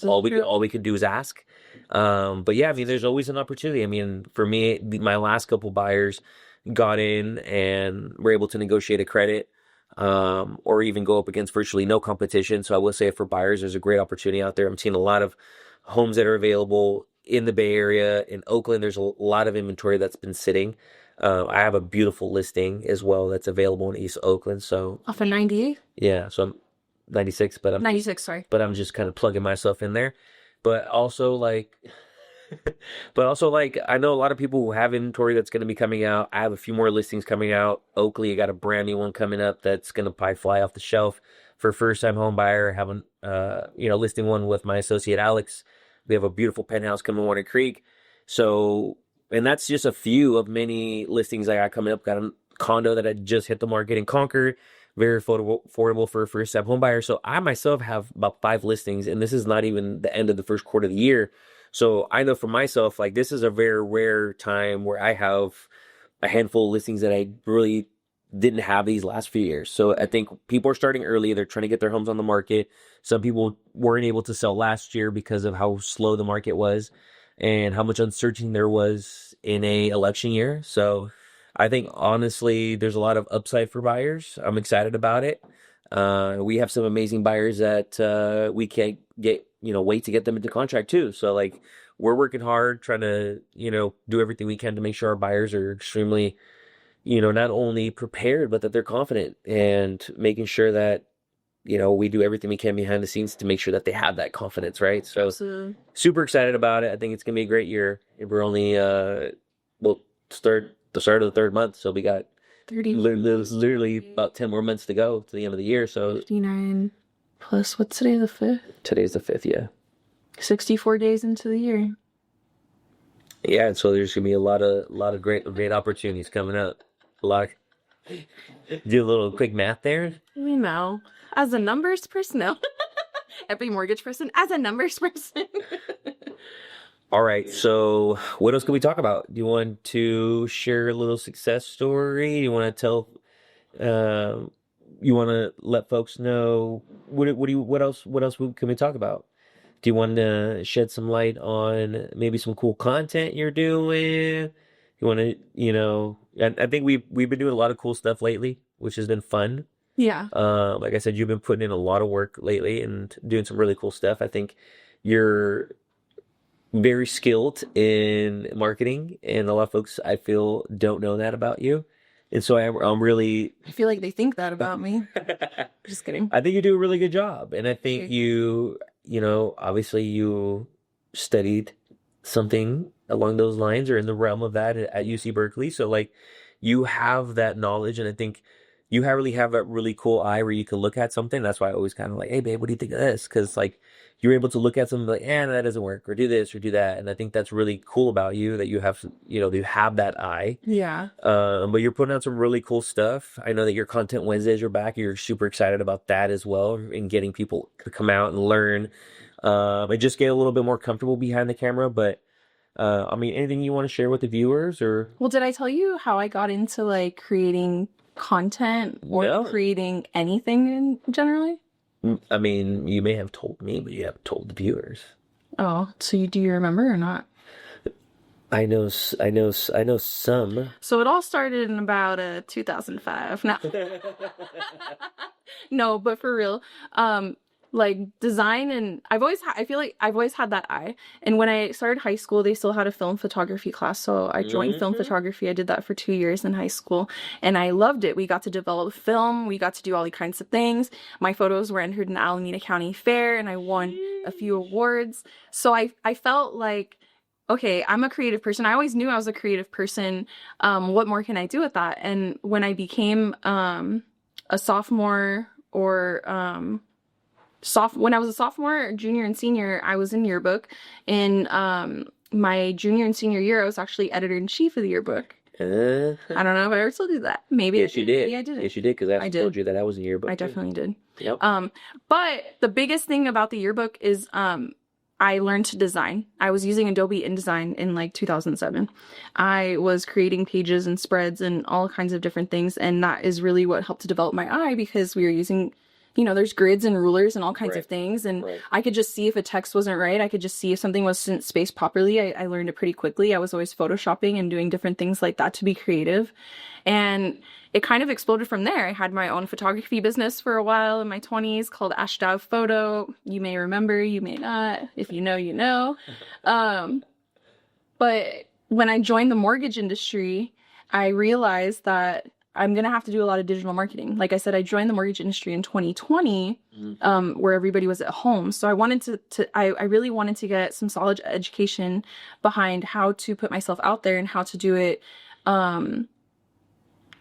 All we could do is ask. But yeah, I mean, there's always an opportunity. I mean, for me, my last couple buyers got in and were able to negotiate a credit, or even go up against virtually no competition. So I will say for buyers, there's a great opportunity out there. I'm seeing a lot of homes that are available in the Bay Area. In Oakland, there's a lot of inventory that's been sitting. I have a beautiful listing as well that's available in East Oakland. So off of 98? Yeah, so I'm 96, but I'm 96, sorry. But I'm just kind of plugging myself in there. But also I know a lot of people who have inventory that's going to be coming out. I have a few more listings coming out. Oakley, I got a brand new one coming up that's going to probably fly off the shelf for first time home buyer. Having listing one with my associate Alex. We have a beautiful penthouse coming in Warner Creek. So, and that's just a few of many listings I got coming up. Got a condo that I just hit the market in Concord. Very affordable for a first time home buyer. So I myself have about 5 listings, and this is not even the end of the first quarter of the year. So I know for myself, like, this is a very rare time where I have a handful of listings that I really didn't have these last few years. So I think people are starting early. They're trying to get their homes on the market. Some people weren't able to sell last year because of how slow the market was and how much uncertainty there was in a election year. So I think honestly, there's a lot of upside for buyers. I'm excited about it. We have some amazing buyers that we can't wait to get them into contract too. So like, we're working hard trying to, do everything we can to make sure our buyers are extremely, not only prepared, but that they're confident, and making sure that, we do everything we can behind the scenes to make sure that they have that confidence, right? So super excited about it. I think it's going to be a great year. We're only, start the start of the 3rd month. So we got literally about 10 more months to go to the end of the year. So 59 plus, what's today, the 5th? Today's the 5th, yeah. 64 days into the year. Yeah, and so there's gonna be a lot of great opportunities coming up. Do a little quick math there. We know. As a numbers person, no. Every mortgage person, as a numbers person. All right, so what else can we talk about? Do you want to share a little success story? You want to tell, uh, you want to let folks know what else can we talk about? Do you want to shed some light on maybe some cool content you're doing? You want to, I think we've been doing a lot of cool stuff lately, which has been fun. Yeah. Like I said, you've been putting in a lot of work lately and doing some really cool stuff. I think you're very skilled in marketing, and a lot of folks I feel don't know that about you. And so I'm really, I feel like they think that about me. Just kidding. I think you do a really good job. And I think Okay. obviously you studied something along those lines or in the realm of that at UC Berkeley. So like you have that knowledge, and I think really have that really cool eye where you can look at something. That's why I always kind of like, hey babe, what do you think of this? Because like you're able to look at something like, that doesn't work, or do this or do that. And I think that's really cool about you that you have, you have that eye. Yeah. But you're putting out some really cool stuff. I know that your Content Wednesdays are back. You're super excited about that as well, and getting people to come out and learn, and just get a little bit more comfortable behind the camera. But I mean, anything you want to share with the viewers, or Well, did I tell you how I got into like creating content or no? creating anything in generally? I mean, you may have told me, but you haven't told the viewers. Oh, so do you remember or not? I know some. So it all started in about 2005. No, no, but for real, like design, and I feel like I've always had that eye. And when I started high school, they still had a film photography class, so I joined film photography. I did that for 2 years in high school, and I loved it. We got to develop film, we got to do all these kinds of things. My photos were entered in Alameda County Fair, and I won a few awards. So I felt like, okay, I'm a creative person. I always knew I was a creative person. What more can I do with that? And when I became a sophomore, or when I was a sophomore, junior, and senior, I was in yearbook. In my junior and senior year, I was actually editor-in-chief of the yearbook. I don't know if I ever told you that. Maybe Yes, you did. Maybe I didn't. Yes, you did, because I I did. told you that I was in your yearbook I too. definitely did. Yep. But the biggest thing about the yearbook is I learned to design. I was using Adobe InDesign in like 2007. I was creating pages and spreads and all kinds of different things, and that is really what helped to develop my eye, because we were using, there's grids and rulers and all kinds of things, and I could just see if a text wasn't right. I could just see if something wasn't spaced properly. I learned it pretty quickly. I was always photoshopping and doing different things like that to be creative, and it kind of exploded from there. I had my own photography business for a while in my 20s called Ash Dav Photo. You may remember, you may not. If you know, you know. But when I joined the mortgage industry, I realized that I'm going to have to do a lot of digital marketing. Like I said, I joined the mortgage industry in 2020, where everybody was at home. So I wanted I really wanted to get some solid education behind how to put myself out there and how to do it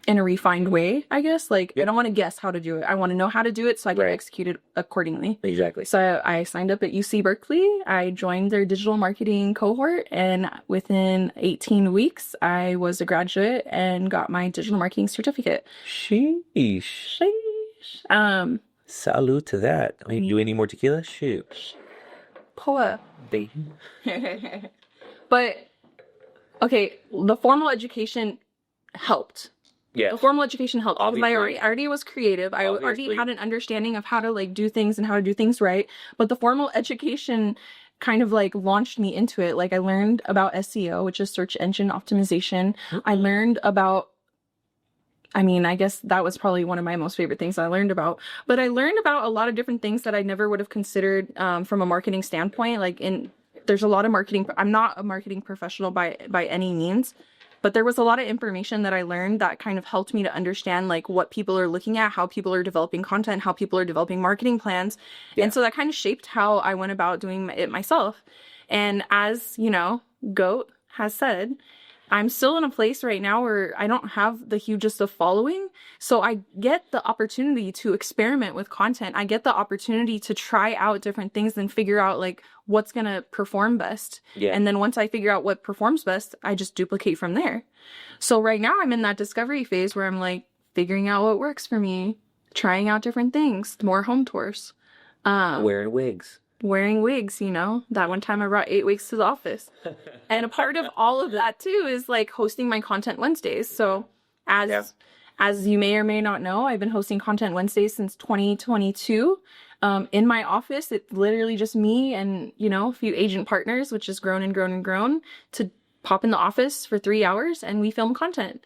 in a refined way, I guess. Like, I don't want to guess how to do it. I want to know how to do it so I can execute it accordingly. Exactly. So I signed up at UC Berkeley. I joined their digital marketing cohort, and within 18 weeks, I was a graduate and got my digital marketing certificate. Sheesh. Salute to that. I mean, do any more tequila? Shoot. Poa. Baby. But, okay, the formal education helped. Yeah. The formal education helped. Obviously. I already was creative. I already had an understanding of how to like do things and how to do things right. But the formal education kind of like launched me into it. Like I learned about SEO, which is search engine optimization. I learned about, I guess that was probably one of my most favorite things I learned about. But I learned about a lot of different things that I never would have considered from a marketing standpoint. There's a lot of marketing. I'm not a marketing professional by any means. But there was a lot of information that I learned that kind of helped me to understand like what people are looking at, how people are developing content, how people are developing marketing plans. Yeah. And so that kind of shaped how I went about doing it myself. And as, GOAT has said, I'm still in a place right now where I don't have the hugest of following. So I get the opportunity to experiment with content. I get the opportunity to try out different things and figure out like what's going to perform best. Yeah. And then once I figure out what performs best, I just duplicate from there. So right now I'm in that discovery phase where I'm like figuring out what works for me, trying out different things, more home tours. Wearing wigs. wearing wigs, you know. That one time I brought 8 wigs to the office. And a part of all of that too is like hosting my Content Wednesdays. So as you may or may not know, I've been hosting Content Wednesdays since 2022. In my office, it's literally just me and, you know, a few agent partners, which has grown and grown and grown, to pop in the office for 3 hours and we film content.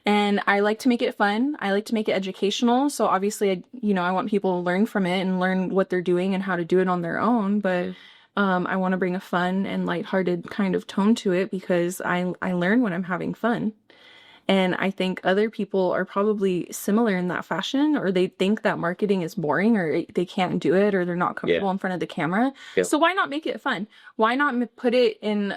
And I like to make it fun. I like to make it educational. So obviously, I want people to learn from it and learn what they're doing and how to do it on their own. But I want to bring a fun and lighthearted kind of tone to it because I learn when I'm having fun. And I think other people are probably similar in that fashion, or they think that marketing is boring or they can't do it or they're not comfortable in front of the camera. Yeah. So why not make it fun? Why not put it in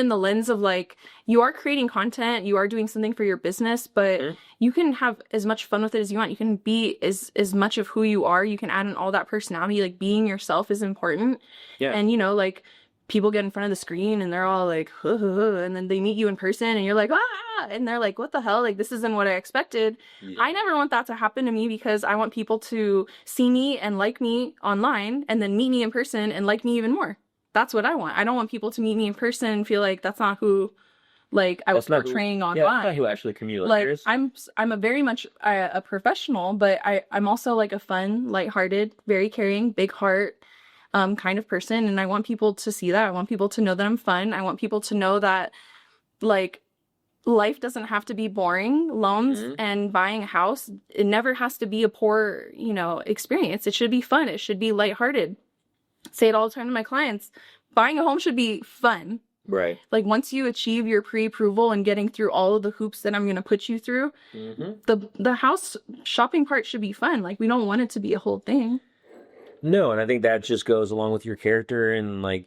the lens of like, you are creating content, you are doing something for your business, but you can have as much fun with it as you want. You can be as much of who you are. You can add in all that personality. Like being yourself is important. Yeah. And like people get in front of the screen and they're all like, huh, huh, huh, and then they meet you in person and you're like, ah, and they're like, what the hell? Like, this isn't what I expected. Yeah. I never want that to happen to me because I want people to see me and like me online and then meet me in person and like me even more. That's what I want. I don't want people to meet me in person and feel like that's not who, like, I was portraying online. Yeah, that's not who Ashley Camille is. I'm a very much a professional, but I'm also like a fun, lighthearted, very caring, big heart kind of person. And I want people to see that. I want people to know that I'm fun. I want people to know that, like, life doesn't have to be boring. Loans and buying a house, it never has to be a poor, experience. It should be fun. It should be lighthearted. Say it all the time to my clients. Buying a home should be fun. Right. Like once you achieve your pre-approval and getting through all of the hoops that I'm going to put you through, the house shopping part should be fun. Like we don't want it to be a whole thing. No, and I think that just goes along with your character and like,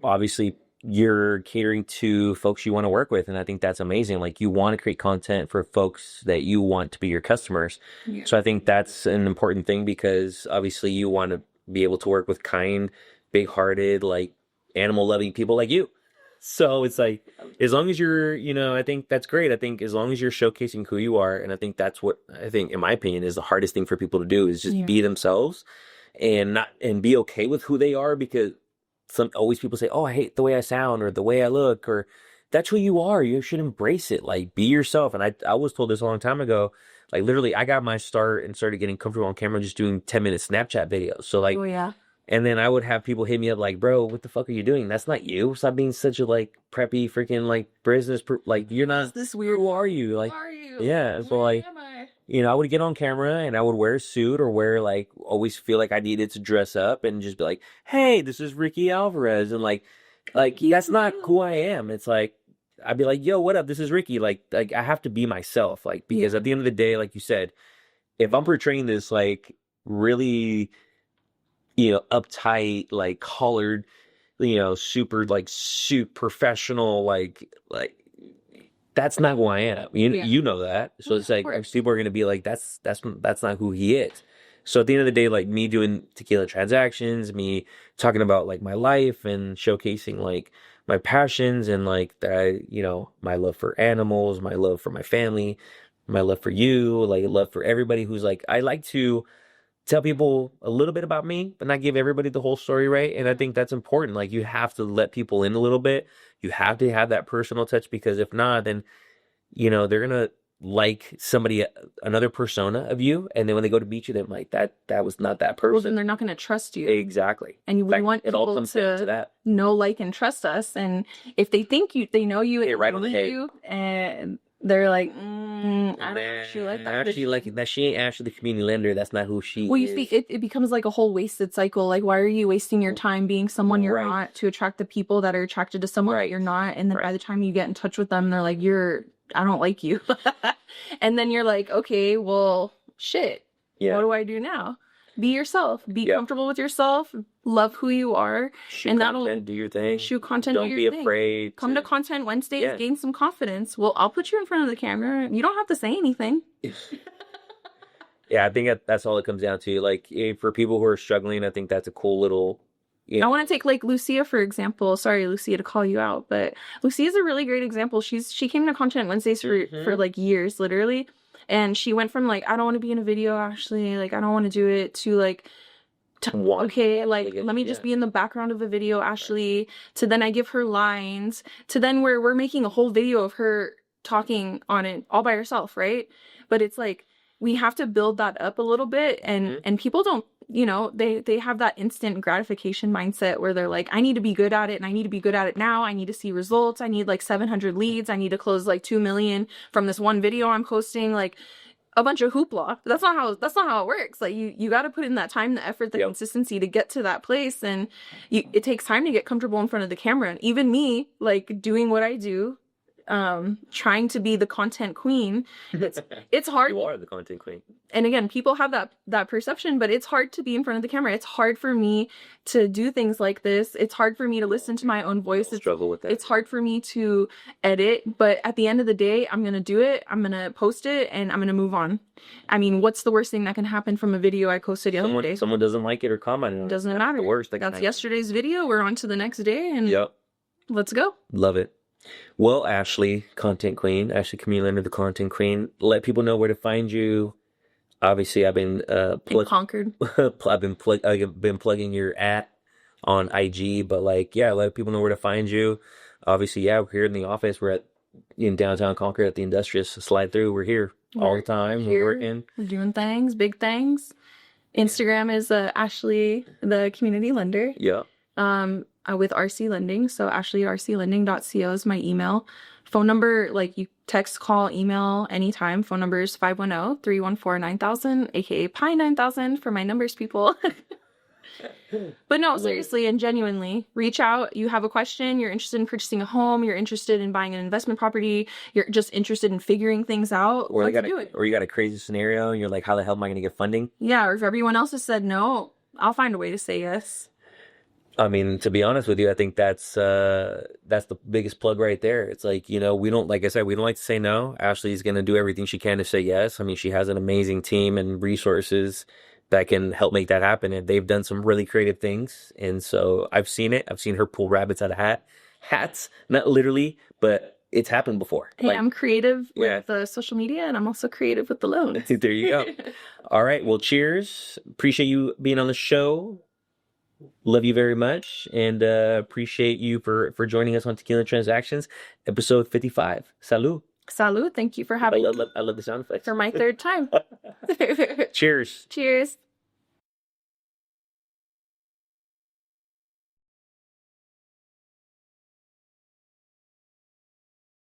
obviously you're catering to folks you want to work with. And I think that's amazing. Like you want to create content for folks that you want to be your customers. Yeah. So I think that's an important thing because obviously you want to be able to work with kind, big-hearted, like animal-loving people like you. So it's like, as long as you're, I think that's great. I think as long as you're showcasing who you are, and I think that's what I think, in my opinion, is the hardest thing for people to do is just be themselves and be okay with who they are because always people say, oh, I hate the way I sound or the way I look, or that's who you are. You should embrace it. Like, be yourself. And I was told this a long time ago. Like, literally, I got my start and started getting comfortable on camera just doing 10-minute Snapchat videos. So, like, and then I would have people hit me up like, bro, what the fuck are you doing? That's not you. Stop being such a, like, preppy freaking, like, business. Like, you're not. This weird. Who are you? Like, who are you? Yeah. So, like, I would get on camera and I would wear a suit or wear, like, always feel like I needed to dress up and just be like, hey, this is Ricky Alvarez. And, like that's not who I am. It's like, I'd be like, yo, what up? This is Ricky. Like I have to be myself. Like, because at the end of the day, like you said, if I'm portraying this, like, really, uptight, like, collared, super, like, suit professional, like, that's not who I am. You know that. So it's like, people are going to be like, that's not who he is. So at the end of the day, like, me doing Tequila Transactions, me talking about, like, my life and showcasing, like, my passions and, like, that my love for animals, my love for my family, my love for you, like, love for everybody who's like, I like to tell people a little bit about me, but not give everybody the whole story, right? And I think that's important. Like, you have to let people in a little bit. You have to have that personal touch because if not, then, they're going to like another persona of you. And then when they go to meet you, they're like, that was not that person. Well, then they're not going to trust you. Exactly. And we want people to know, like, and trust us. And if they think they know you, right on the head. You, and they're like, I don't actually like that. Actually, like that, she ain't actually the community lender. That's not who she is. Well, you see, it becomes like a whole wasted cycle. Like, why are you wasting your time being someone you're not to attract the people that are attracted to someone that you're not? And then by the time you get in touch with them, they're like, I don't like you. And then you're like, okay, well, shit. Yeah. What do I do now? Be yourself. Be comfortable with yourself. Love who you are. Shoot content, do your thing. Shoot content, do your thing. Don't be afraid. Come to Content Wednesdays, gain some confidence. Well, I'll put you in front of the camera. You don't have to say anything. Yeah, I think that's all it comes down to. Like, for people who are struggling, I think that's a cool little... I want to take, like, Lucia, for example. Sorry, Lucia, to call you out, but Lucia's a really great example. She came to Content Wednesdays for like years, literally. And she went from, like, I don't want to be in a video, actually. Like, I don't want to do it, to, like, Okay, like let me just be in the background of a video, Ashley. To then I give her lines. To then we're making a whole video of her talking on it all by herself, right? But it's like we have to build that up a little bit, and people don't, you know, they have that instant gratification mindset where they're like, I need to be good at it, and I need to be good at it now. I need to see results. I need like 700 leads. I need to close like 2 million from this one video I'm posting. Like a bunch of hoopla. That's not how it works. Like you got to put in that time, the effort, the consistency to get to that place, and it takes time to get comfortable in front of the camera. And even me, like doing what I do, trying to be the content queen, it's hard. You are the content queen. And again, people have that perception, but it's hard to be in front of the camera. It's hard for me to do things like this. It's hard for me to listen to my own voice. Struggle with that. It's hard for me to edit, but at the end of the day, I'm going to do it. I'm going to post it, and I'm going to move on. I mean, what's the worst thing that can happen from a video I posted yesterday? Someone doesn't like it or comment on it. Doesn't matter. The worst. That's yesterday's video. We're on to the next day, and let's go. Love it. Well, Ashley, content queen, Ashley Camille under the content queen. Let people know where to find you. Obviously, I've been Conquered. I've been plugging your on IG, but like, let people know where to find you. Obviously, we're here in the office. We're in downtown Concord at the Industrious. Slide through. We're here all the time. We're working. We're doing things, big things. Instagram is Ashley, the community lender. Yeah. With RC Lending. So ashleyrclending.co is my email. Phone number, like you text, call, email anytime. Phone number is 510-314-9000, aka Pi 9000 for my numbers people. But no, seriously and genuinely, reach out. You have a question, you're interested in purchasing a home, you're interested in buying an investment property, you're just interested in figuring things out. Or you got a crazy scenario and you're like, how the hell am I going to get funding? Yeah, or if everyone else has said no, I'll find a way to say yes. I mean, to be honest with you, I think that's the biggest plug right there. It's like, we don't, like I said, we don't like to say no. Ashley's going to do everything she can to say yes. I mean, she has an amazing team and resources that can help make that happen. And they've done some really creative things. And so I've seen it. I've seen her pull rabbits out of hats, not literally, but it's happened before. Hey, I'm creative with the social media, and I'm also creative with the loan. There you go. All right. Well, cheers. Appreciate you being on the show. Love you very much, and appreciate you for joining us on Tequila Transactions, episode 55. Salud. Salud. Thank you for having me. I love the sound effects. For my third time. Cheers. Cheers.